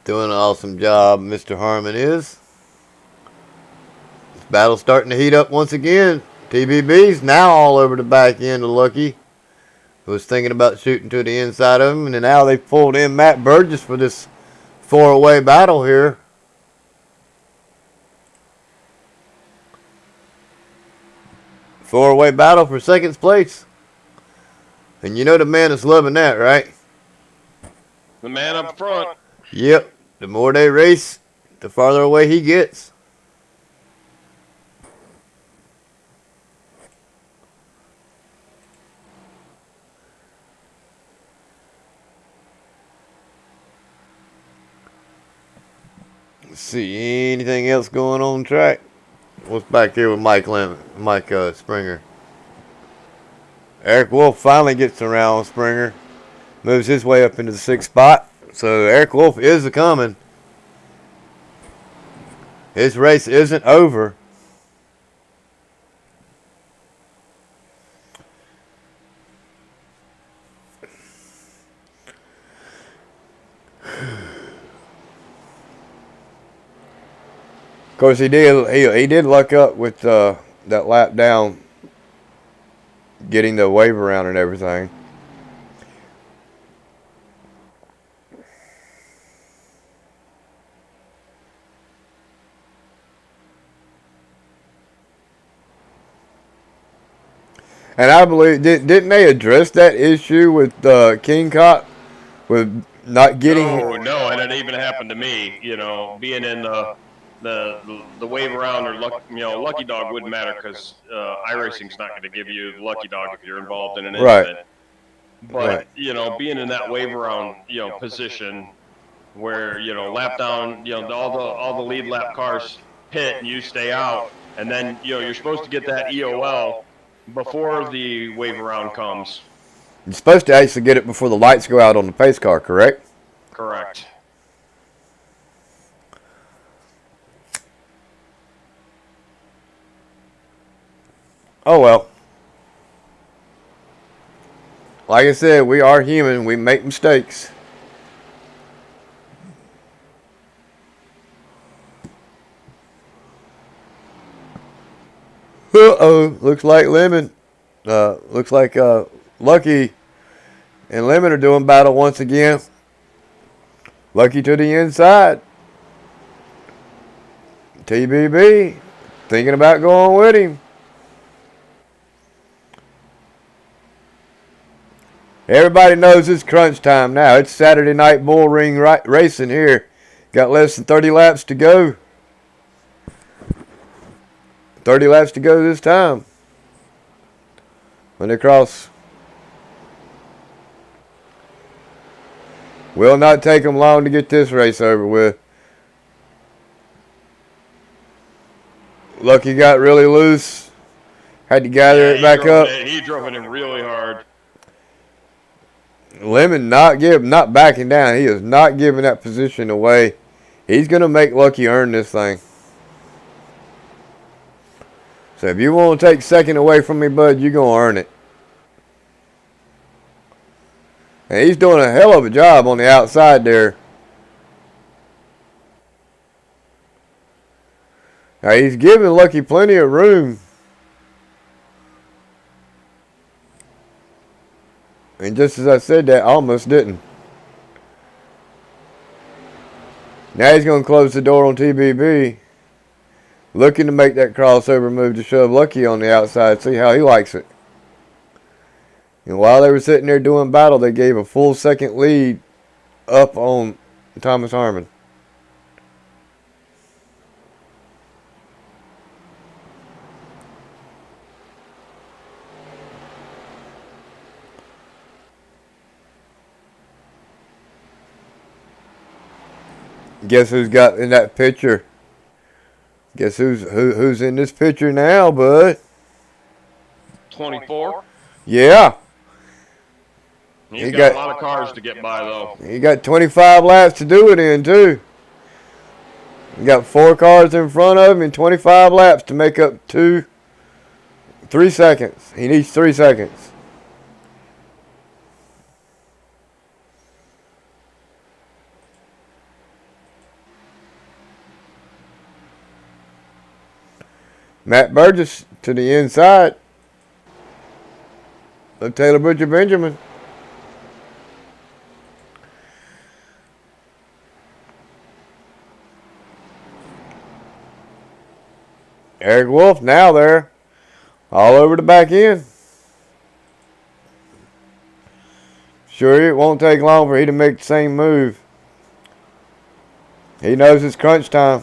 Doing an awesome job, Mr. Harmon is. This battle's starting to heat up once again. TBB's now all over the back end of Lucky. Was thinking about shooting to the inside of him, and now they pulled in Matt Burgess for this four-way battle here. Four-way battle for second place. And you know the man is loving that, right? The man up front. Yep. The more they race, the farther away he gets. Let's see, anything else going on track? What's back here with Mike Springer? Eric Wolf finally gets around Springer. Moves his way up into the 6th spot. So Eric Wolf is coming. His race isn't over. Of course, he did luck up with that lap down, getting the wave around and everything. And I believe didn't they address that issue with King Cop with not getting? No, and it even happened to me. You know, being in the wave around or lucky dog wouldn't matter because iRacing's not going to give you the lucky dog if you're involved in an incident. But you know, being in that wave around position where lap down, all the lead lap cars pit and you stay out, and then you're supposed to get that EOL before the wave around comes. You're supposed to actually get it before the lights go out on the pace car, correct? Correct. Oh well. Like I said, we are human. We make mistakes. Uh-oh. Looks like Lemon. Looks like Lucky and Lemon are doing battle once again. Lucky to the inside. TBB thinking about going with him. Everybody knows it's crunch time now. It's Saturday night bull ring racing here. Got less than 30 laps to go. 30 laps to go this time. When they cross. Will not take them long to get this race over with. Lucky got really loose. Had to gather it back up. He drove it in really hard. Lemon not backing down. He is not giving that position away. He's going to make Lucky earn this thing. So if you want to take second away from me, bud, you're going to earn it. And he's doing a hell of a job on the outside there. Now he's giving Lucky plenty of room. And just as I said that, almost didn't. Now he's going to close the door on TBB. Looking to make that crossover move to shove Lucky on the outside. See how he likes it. And while they were sitting there doing battle, they gave a full second lead up on Thomas Harmon. Guess who's got in that picture? Guess who's in this picture now, bud? 24. Yeah. He's got a lot of cars to get by, though. He got 25 laps to do it in, too. He got 4 cars in front of him and 25 laps to make up 3 seconds. He needs 3 seconds. Matt Burgess to the inside of Taylor Butcher Benjamin. Eric Wolf now there, all over the back end. Sure, it won't take long for he to make the same move. He knows it's crunch time.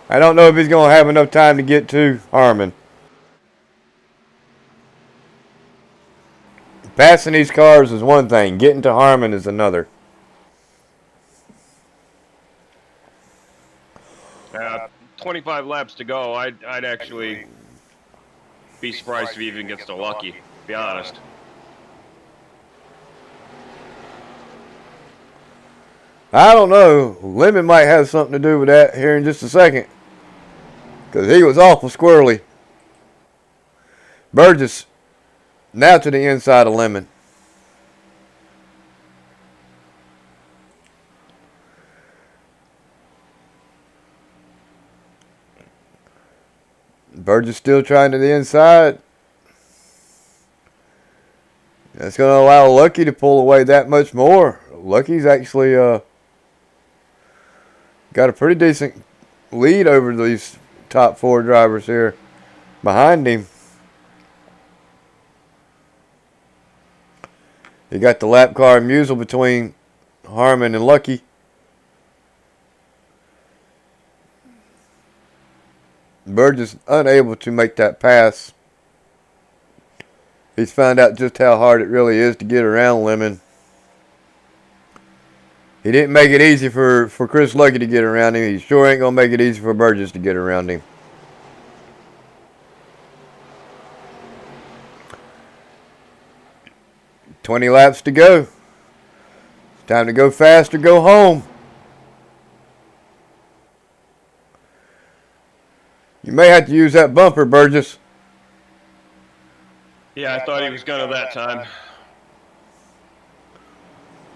I don't know if he's going to have enough time to get to Harmon. Passing these cars is one thing. Getting to Harmon is another. 25 laps to go. I'd actually be surprised if he even gets to Lucky, to be honest. I don't know. Lemon might have something to do with that here in just a second. Because he was awful squirrely. Burgess now to the inside of Lemon. Burgess still trying to the inside. That's going to allow Lucky to pull away that much more. Lucky's actually got a pretty decent lead over these top 4 drivers here behind him. You got the lap car and Musial between Harmon and Lucky. Burgess unable to make that pass. He's found out just how hard it really is to get around Lemon. He didn't make it easy for Chris Lucky to get around him. He sure ain't going to make it easy for Burgess to get around him. "20 laps to go. It's time to go fast or go home." You may have to use that bumper, Burgess. Yeah, I thought he was going to that time.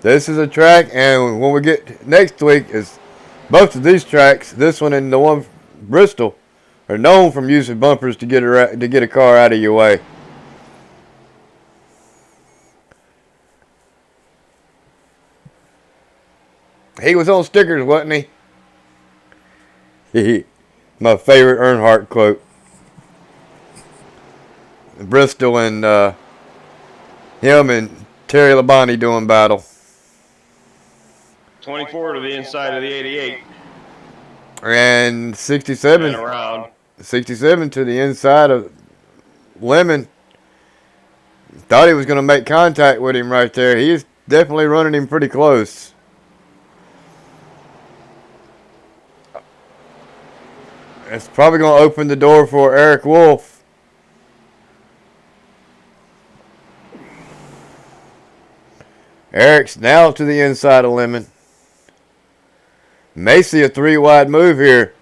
This is a track, and when we get next week, is both of these tracks, this one and the one Bristol, are known from using bumpers to get a car out of your way. He was on stickers, wasn't he? My favorite Earnhardt quote. Bristol and him and Terry Labonte doing battle. 24 to the inside of the 88. And 67. And around. 67 to the inside of Lemon. Thought he was going to make contact with him right there. He's definitely running him pretty close. It's probably going to open the door for Eric Wolf. Eric's now to the inside of Lemon. May see a 3-wide move here.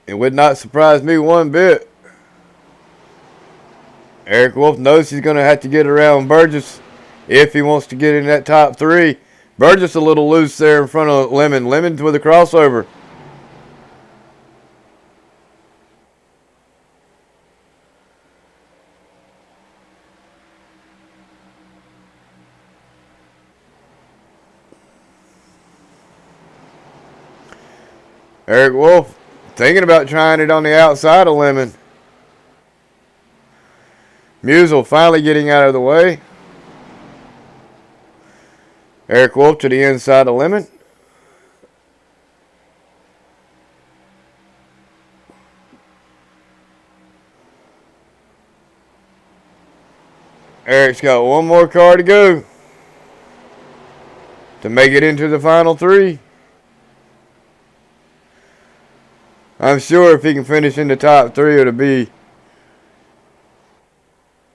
It would not surprise me one bit. Eric Wolf knows he's going to have to get around Burgess if he wants to get in that top 3. Burgess a little loose there in front of Lemon. Lemon with a crossover. Eric Wolf thinking about trying it on the outside of Lemon. Musial finally getting out of the way. Eric Wolf to the inside of Lemon. Eric's got one more car to go to make it into the final 3. I'm sure if he can finish in the top 3, it'll be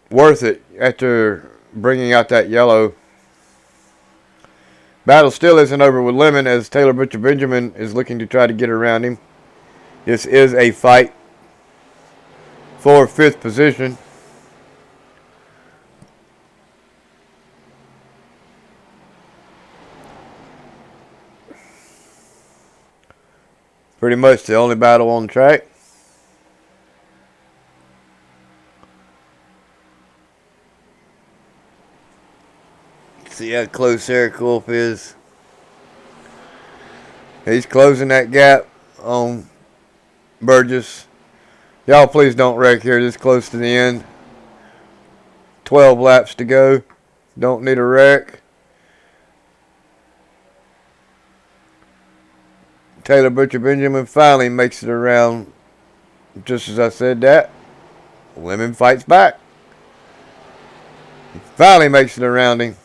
worth it after bringing out that yellow. Battle still isn't over with Lemon as Taylor Butcher Benjamin is looking to try to get around him. This is a fight for 5th position. Pretty much the only battle on the track. See how close Eric Wolf is. He's closing that gap on Burgess. Y'all please don't wreck here this close to the end. 12 laps to go. Don't need a wreck. Taylor Butcher Benjamin finally makes it around. Just as I said that, Lemon fights back. He finally makes it around him.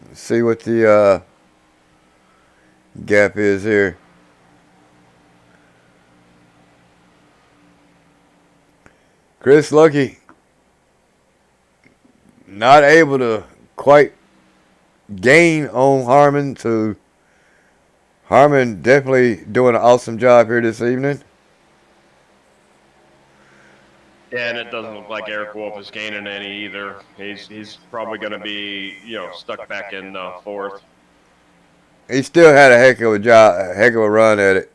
Let's see what the gap is here. Chris Lucky not able to quite gain on Harmon, so Harmon definitely doing an awesome job here this evening. Yeah, and it doesn't look like Eric Wolf is gaining any either. He's probably going to be, stuck back in fourth. He still had a heck of a job, a heck of a run at it.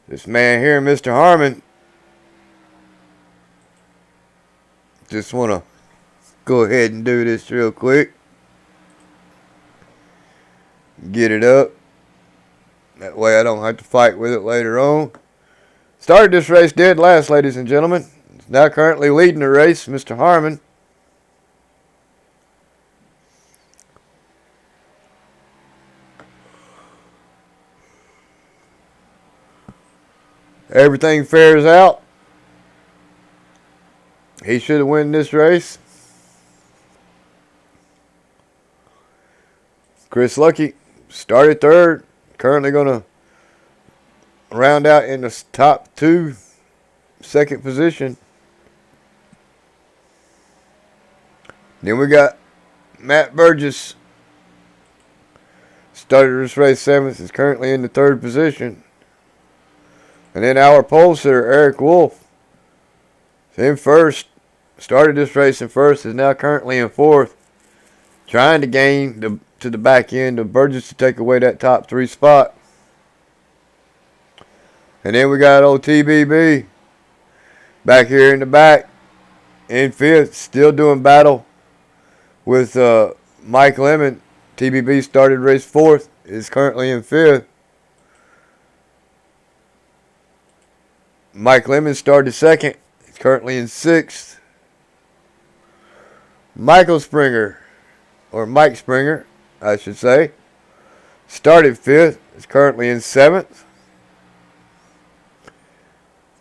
This man here, Mr. Harmon, just want to go ahead and do this real quick. Get it up. That way I don't have to fight with it later on. Started this race dead last, ladies and gentlemen. He's now currently leading the race, Mr. Harmon. Everything fares out. He should have won this race. Chris Lucky started third. Currently going to round out in the top two, second position. Then we got Matt Burgess. Started this race seventh. Is currently in the third position. And then our pole sitter, Eric Wolf, is in first. Started this race in first. Is now currently in fourth. Trying to gain to the back end of Burgess to take away that top three spot. And then we got old TBB back here in the back in fifth. Still doing battle with Mike Lemon. TBB started race fourth. Is currently in fifth. Mike Lemon started second. He's currently in sixth. Michael Springer, or Mike Springer, I should say, started fifth. Is currently in seventh.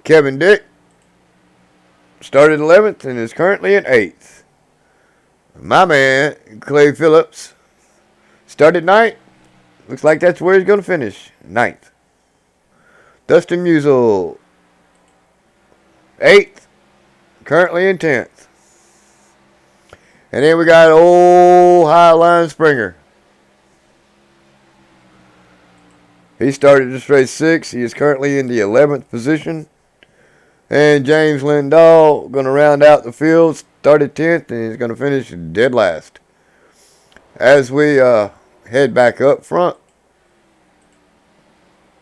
Kevin Dick started 11th and is currently in 8th. My man, Clay Phillips, started 9th. Looks like that's where he's going to finish, 9th. Dustin Musial, 8th, currently in 10th. And then we got old Highline Springer. He started this race 6th. He is currently in the 11th position. And James Lindahl going to round out the field. Started 10th and he's going to finish dead last. As we head back up front.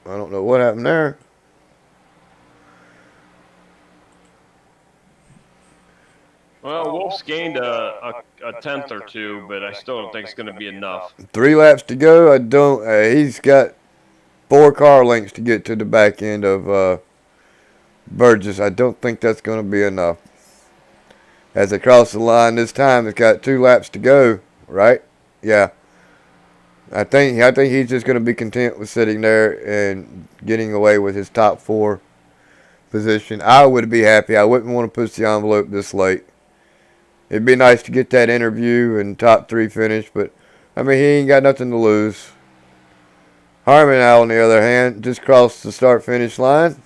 I don't know what happened there. Well, Wolf's gained a tenth or two, but I still don't think it's going to be enough. 3 laps to go. He's got 4 car lengths to get to the back end of Burgess. I don't think that's going to be enough. As they cross the line this time, it's got 2 laps to go, right? Yeah. I think he's just going to be content with sitting there and getting away with his top 4 position. I would be happy. I wouldn't want to push the envelope this late. It'd be nice to get that interview and top 3 finish, but I mean, he ain't got nothing to lose. Harmon, on the other hand, just crossed the start-finish line.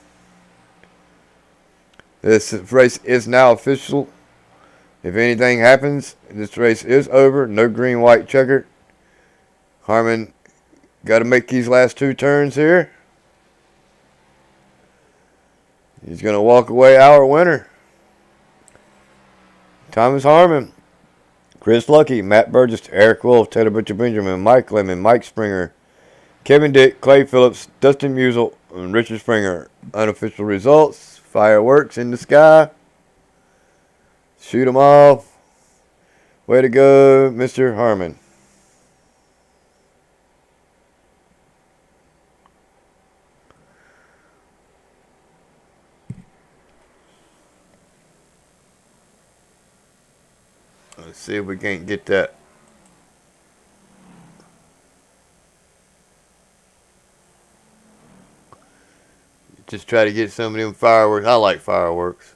This race is now official. If anything happens, this race is over. No green, white checker. Harmon got to make these last 2 turns here. He's going to walk away our winner. Thomas Harmon, Chris Lucky, Matt Burgess, Eric Wolf, Taylor Butcher Benjamin, Mike Lemon, Mike Springer, Kevin Dick, Clay Phillips, Dustin Musial, and Richard Springer. Unofficial results. Fireworks in the sky. Shoot them off. Way to go, Mr. Harmon. Let's see if we can't get that. Just try to get some of them fireworks. I like fireworks.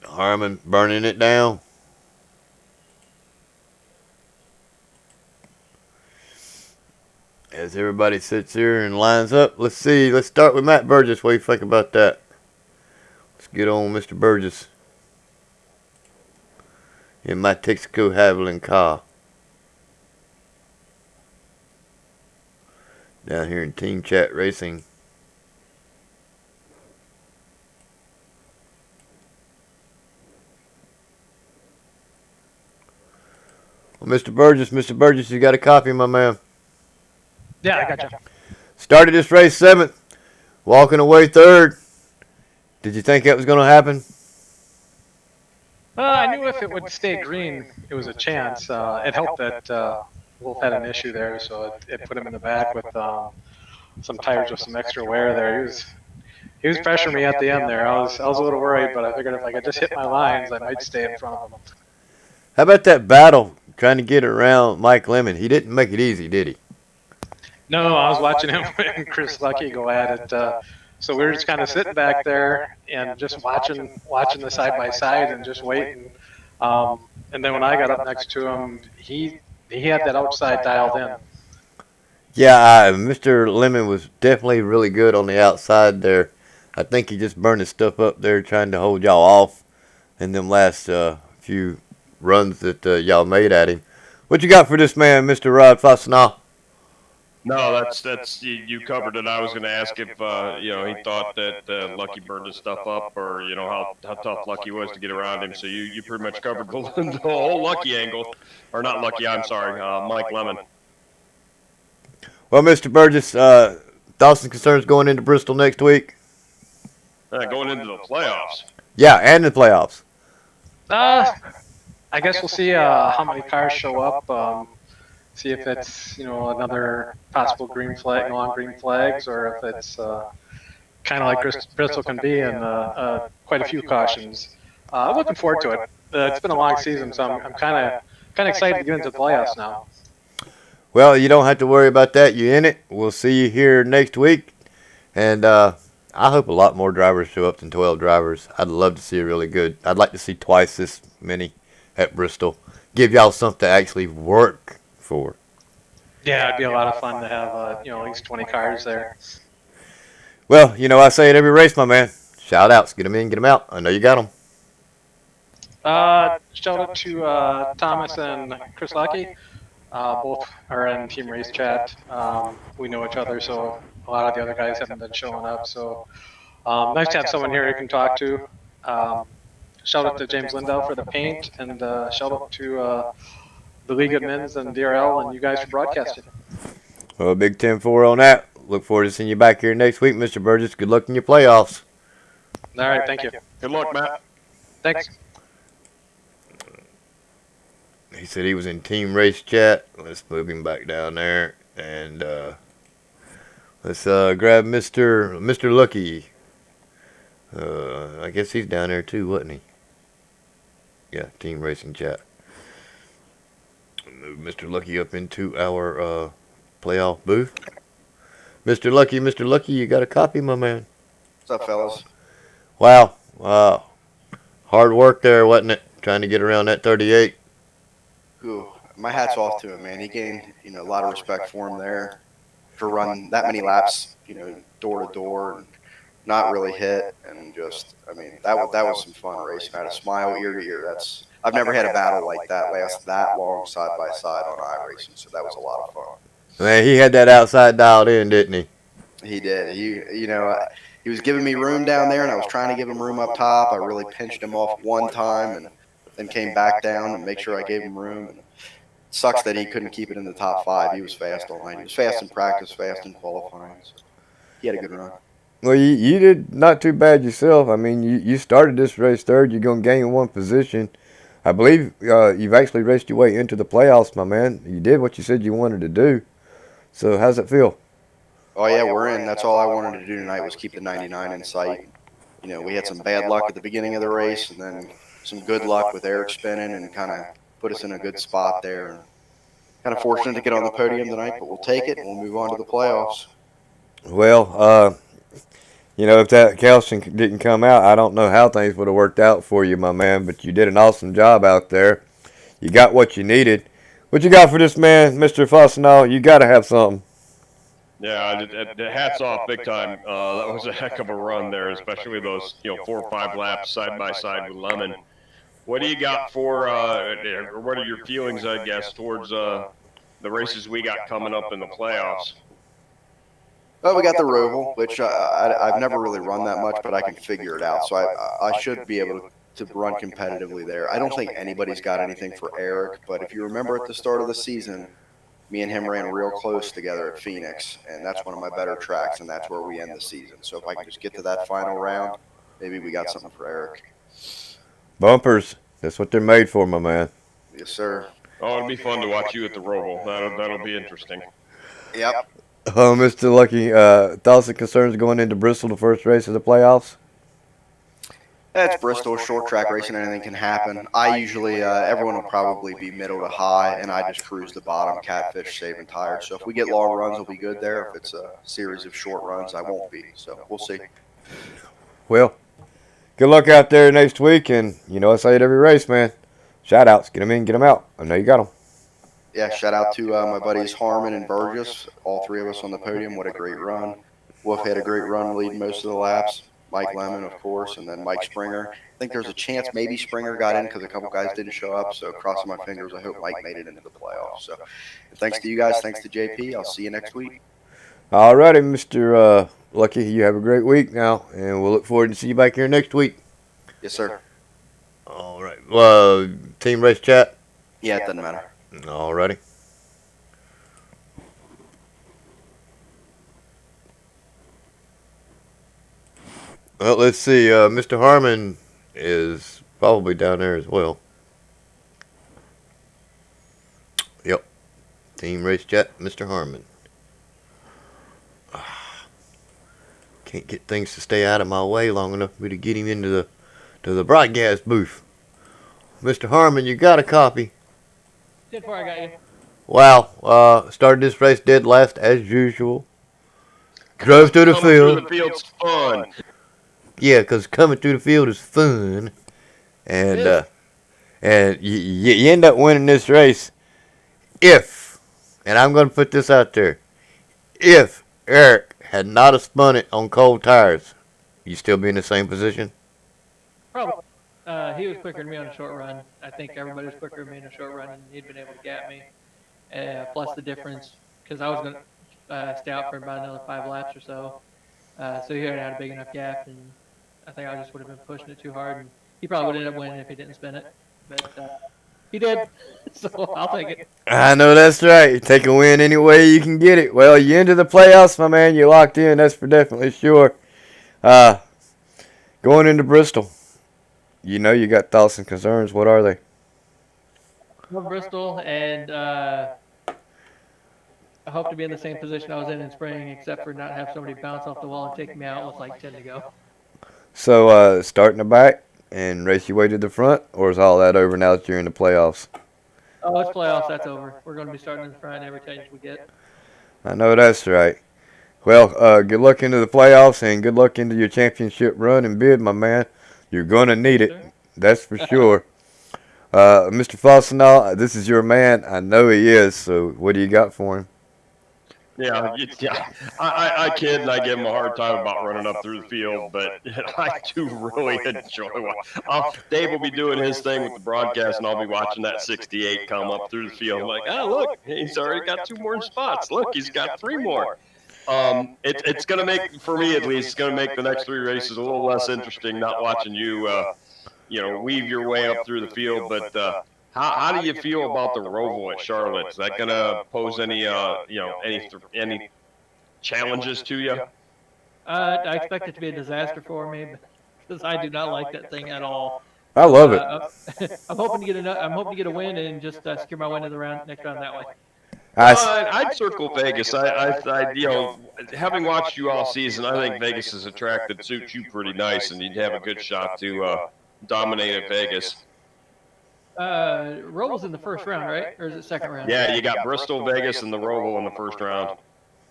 Harmon burning it down. As everybody sits here and lines up. Let's see. Let's start with Matt Burgess. What do you think about that? Let's get on Mr. Burgess. in my Texaco Haviland car. Down here in Team Chat Racing. Well, Mr. Burgess, you got a copy, my man. Yeah, I got you. Started this race 7th, walking away 3rd. Did you think that was going to happen? I knew if it would stay green, it was a chance. It helped that Wolf had an issue there, so it put him in the back with some tires with some extra wear there. He was pressuring me at the end there. I was a little worried, but I figured if I could just hit my lines, I might stay in front of him. How about that battle trying to get around Mike Lemon? He didn't make it easy, did he? No, I was watching him and Chris Lucky go at it. So we were just kind of sitting back there and just watching the side by side and just waiting. And then when I got up next to him, he had that outside dialed in. Yeah, Mr. Lemon was definitely really good on the outside there. I think he just burned his stuff up there trying to hold y'all off in them last few runs that y'all made at him. What you got for this man, Mr. Rod Fastenal? No, that's you covered it. I was going to ask if he thought that Lucky burned his stuff up, or how tough Lucky was to get around him. So you pretty much covered the whole Lucky angle, or not Lucky. I'm sorry, Mike Lemon. Well, Mr. Burgess, thoughts and concerns going into Bristol next week? Going into the playoffs. Yeah, and the playoffs. I guess we'll see how many cars show up. See if it's another possible green flag, long green flags, or if it's kind of like Bristol can be, and quite a few cautions. I'm looking forward to it. It's been a long season, so I'm kind of excited to get into the playoffs now. Well, you don't have to worry about that. You're in it. We'll see you here next week, and I hope a lot more drivers show up than 12 drivers. I'd love to see a really good. I'd like to see twice this many at Bristol. Give y'all something to actually work for. Yeah, it'd be a lot of fun to have at least 20 cars there. Well, I say it every race, my man. Shout outs, get them in, get them out. I know you got them. Shout out to Thomas and Chris Lucky. Both are in Team Race Chat. We know each other, so a lot of the other guys haven't been showing up. So nice to have someone here you can talk to. Shout out to James Lindell for the paint, and shout out to the League of Men's and DRL and you guys for broadcasting. Well, big 10-4 on that. Look forward to seeing you back here next week, Mr. Burgess. Good luck in your playoffs. All right, thank you. Good luck, Matt. Thanks. He said he was in Team Race Chat. Let's move him back down there. And let's grab Mr. Lucky. I guess he's down there too, wasn't he? Yeah, Team Racing Chat. Move Mr. Lucky up into our playoff booth. Mr. Lucky, you got a copy, my man? What's up, fellas? Wow. Hard work there, wasn't it? Trying to get around that 38. Ooh, my hat's off to him, man. He gained, a lot of respect for him there for running that many laps, door to door and not really hit, and just, that was some fun racing. I had a smile ear to ear. I've never had a battle like that last that long side by side on iRacing, so that was a lot of fun. Man, he had that outside dialed in, didn't he? He did. He was giving me room down there, and I was trying to give him room up top. I really pinched him off one time, and then came back down and make sure I gave him room. And it sucks that he couldn't keep it in the top 5. He was fast all night. He was fast in practice, fast in qualifying. So he had a good run. Well, you did not too bad yourself. You started this race 3rd. You're going to gain 1 position. I believe you've actually raced your way into the playoffs, my man. You did what you said you wanted to do. So how's it feel? Oh, yeah, we're in. That's all I wanted to do tonight was keep the 99 in sight. We had some bad luck at the beginning of the race, and then some good luck with Eric spinning and kind of put us in a good spot there. And kind of fortunate to get on the podium tonight, but we'll take it and we'll move on to the playoffs. Well, if that calcium didn't come out, I don't know how things would have worked out for you, my man, but you did an awesome job out there. You got what you needed. What you got for this man, Mr. Fastenal? You got to have something. Yeah, hats off big time. That was a heck of a run there, especially those 4 or 5 laps side by side with Lemon. What do you got for, or what are your feelings, I guess, towards the races we got coming up in the playoffs? Well, we got the Roval, which I've never really run that much, but I can figure it out. So I should be able to run competitively there. I don't think anybody's got anything for Eric, but if you remember at the start of the season, me and him ran real close together at Phoenix, and that's one of my better tracks, and that's where we end the season. So if I can just get to that final round, maybe we got something for Eric. Bumpers. That's what they're made for, my man. Yes, sir. Oh, it'll be fun to watch you at the Roval. That'll be interesting. Yep. Mr. Lucky, thoughts and concerns going into Bristol, the first race of the playoffs? It's Bristol, short track racing, anything can happen. I usually, everyone will probably be middle to high, and I just cruise the bottom, catfish, saving tires. So if we get long runs, we'll be good there. If it's a series of short runs, I won't be. So we'll see. Well, good luck out there next week, and you know I say it every race, man. Shout outs, get them in, get them out. I know you got them. Yeah, shout out to my buddies Harmon and Burgess, all three of us on the podium. What a great run. Wolf had a great run leading most of the laps. Mike Lemon, of course, and then Mike Springer. I think there's a chance maybe Springer got in because a couple guys didn't show up. So crossing my fingers, I hope Mike made it into the playoffs. So thanks to you guys. Thanks to JP. I'll see you next week. All righty, Mr. Lucky. You have a great week now, and we'll look forward to see you back here next week. Yes, sir. All right. Team race chat? Yeah, it doesn't matter. All righty. Well, let's see. Mr. Harmon is probably down there as well. Yep. Team race chat, Mr. Harmon. Can't get things to stay out of my way long enough for me to get him into the broadcast booth. Mr. Harmon, you got a copy? Did before I got you. Wow. Started this race dead last as usual. Drove through the field. The field's fun. Yeah, because coming through the field is fun. And you end up winning this race if, and I'm going to put this out there, if Eric had not have spun it on cold tires, you still be in the same position? Probably. He was quicker than me on a short run. I think everybody was quicker than me in a short run, and he'd been able to gap me. Plus the difference, because I was going to stay out for about another 5 laps or so. So he already had a big enough gap, and I think I just would have been pushing it too hard. And he probably would have ended up winning if he didn't spin it. But he did, so I'll take it. I know that's right. Take a win any way you can get it. Well, you into the playoffs, my man. You locked in. That's for definitely sure. Going into Bristol, you know you got thoughts and concerns. What are they? I'm Bristol, and I hope to be in the same position I was in spring, except for not have somebody bounce off the wall and take me out with like 10 to go. So, start in the back and race your way to the front, or is all that over now that you're in the playoffs? Oh, it's playoffs. That's over. We're going to be starting in the front every change we get. I know that's right. Well, good luck into the playoffs and good luck into your championship run and bid, my man. You're going to need it. That's for sure. Mr. Fossenall, this is your man. I know he is, so what do you got for him? Yeah. I kid and I give him a hard time about running up through the field, but I do really enjoy it. Dave will be doing his thing with the broadcast, and I'll be watching that 68 come up through the field. I'm like, oh, look, he's already got 2 more spots. Look, he's got 3 more. It's going to make, for me at least, it's going to make the next 3 races a little less interesting not watching you, weave your way up through the field. But how do you feel about the Roval at Charlotte? Is that going to pose any challenges to you? I expect it to be a disaster for me because I do not like that thing at all. I love it. I'm hoping to get a win and just secure my win in the next round that way. I'd circle Vegas. Having watched you all season, I think Vegas is a track that suits you pretty nice, and you'd have a good shot to dominate at Vegas. Roval's in the first round, right? Or is it second round? Yeah, you got Bristol, Vegas, and the Roval in the first round.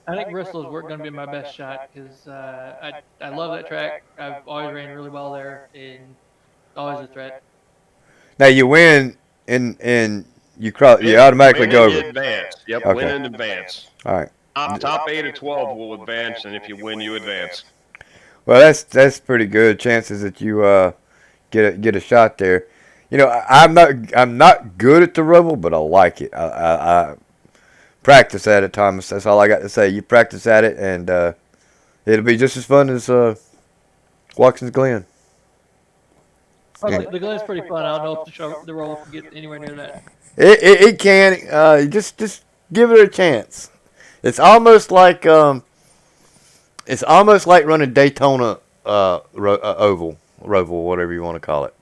I think Bristol is going to be my best shot because I love that track. I've always ran really well there, and always a threat. Now you win and you automatically go over. Advance. Yep, Okay. Win and advance. All right. Top 8 of 12 will advance, and if you win, you advance. Well, that's pretty good chances that you get a shot there. I'm not good at the Roval, but I like it. I practice at it, Thomas. That's all I got to say. You practice at it, and it'll be just as fun as Watkins Glen. Oh, the Glen's pretty fun. I don't know if the roll can get anywhere near that. It can. Just give it a chance. It's almost like running Daytona Oval, whatever you want to call it.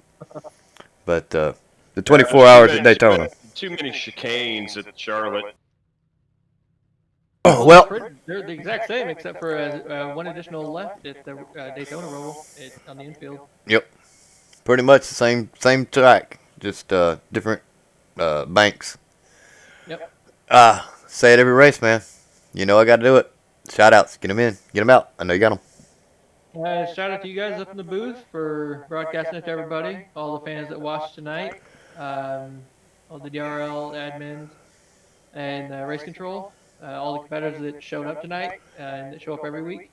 But the 24 hours at Daytona. Too many chicanes at Charlotte. Well, they're the exact same except for one additional left at the Daytona roll on the infield. Yep. Pretty much the same track, just different banks. Yep. Say it every race, man. You know I got to do it. Shout outs. Get them in. Get them out. I know you got them. Shout out to you guys up in the booth for broadcasting it to everybody, all the fans that watched tonight, all the DRL admins, and race control, all the competitors that showed up tonight and that show up every week,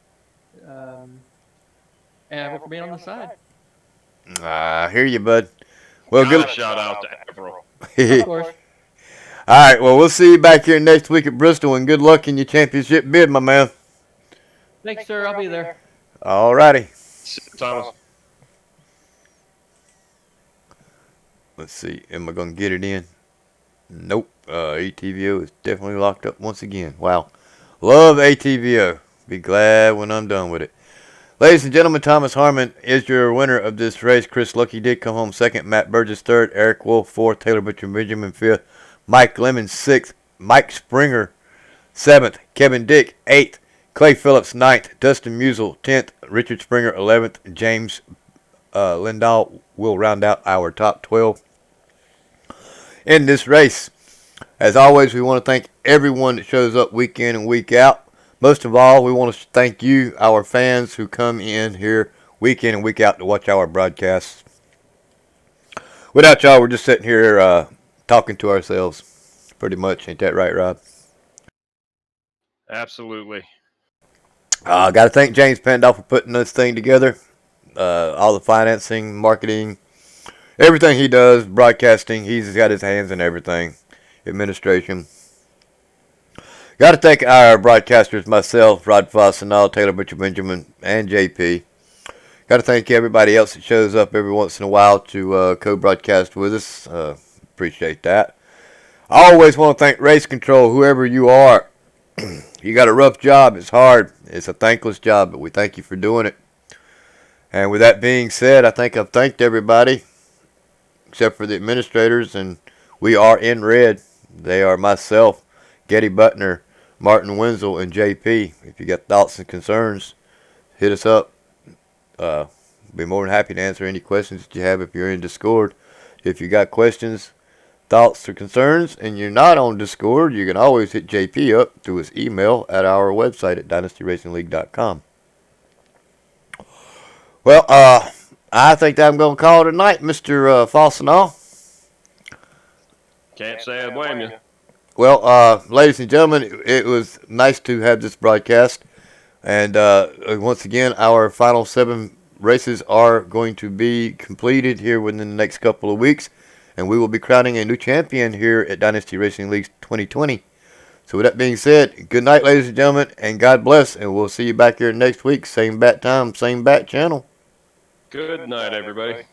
and for being on the side. I hear you, bud. Well, good. Shout out to Avril. Of course. All right. Well, we'll see you back here next week at Bristol, and good luck in your championship bid, my man. Thanks, sir. I'll be there. All righty. Thomas. Let's see. Am I going to get it in? Nope. ATVO is definitely locked up once again. Wow. Love ATVO. Be glad when I'm done with it. Ladies and gentlemen, Thomas Harmon is your winner of this race. Chris Lucky did come home second. Matt Burgess third. Eric Wolf fourth. Taylor Butcher Benjamin fifth. Mike Lemon sixth. Mike Springer seventh. Kevin Dick eighth. Clay Phillips 9th, Dustin Musial 10th, Richard Springer 11th, James Lindahl will round out our top 12 in this race. As always, we want to thank everyone that shows up week in and week out. Most of all, we want to thank you, our fans who come in here week in and week out to watch our broadcasts. Without y'all, we're just sitting here talking to ourselves, pretty much. Ain't that right, Rob? Absolutely. I got to thank James Pandolf for putting this thing together. All the financing, marketing, everything he does, broadcasting, he's got his hands in everything. Administration. Got to thank our broadcasters, myself, Rod Fossinall, Taylor Butcher Benjamin, and JP. Got to thank everybody else that shows up every once in a while to co-broadcast with us. Appreciate that. I always want to thank Race Control, whoever you are. You got a rough job. It's hard. It's a thankless job, but we thank you for doing it. And with that being said, I think I've thanked everybody except for the administrators, and we are in red. They are myself, Getty Butner, Martin Wenzel, and JP. If you got thoughts and concerns, hit us up. Be more than happy to answer any questions that you have if you're in Discord. If you got questions, thoughts, or concerns, and you're not on Discord, you can always hit JP up through his email at our website at dynastyracingleague.com. Well, I think that I'm going to call it a night, Mr. Fossinall. Can't say I blame you. Well, ladies and gentlemen, it was nice to have this broadcast. And once again, our final 7 races are going to be completed here within the next couple of weeks. And we will be crowning a new champion here at Dynasty Racing League 2020. So with that being said, good night, ladies and gentlemen, and God bless. And we'll see you back here next week. Same bat time, same bat channel. Good night, everybody.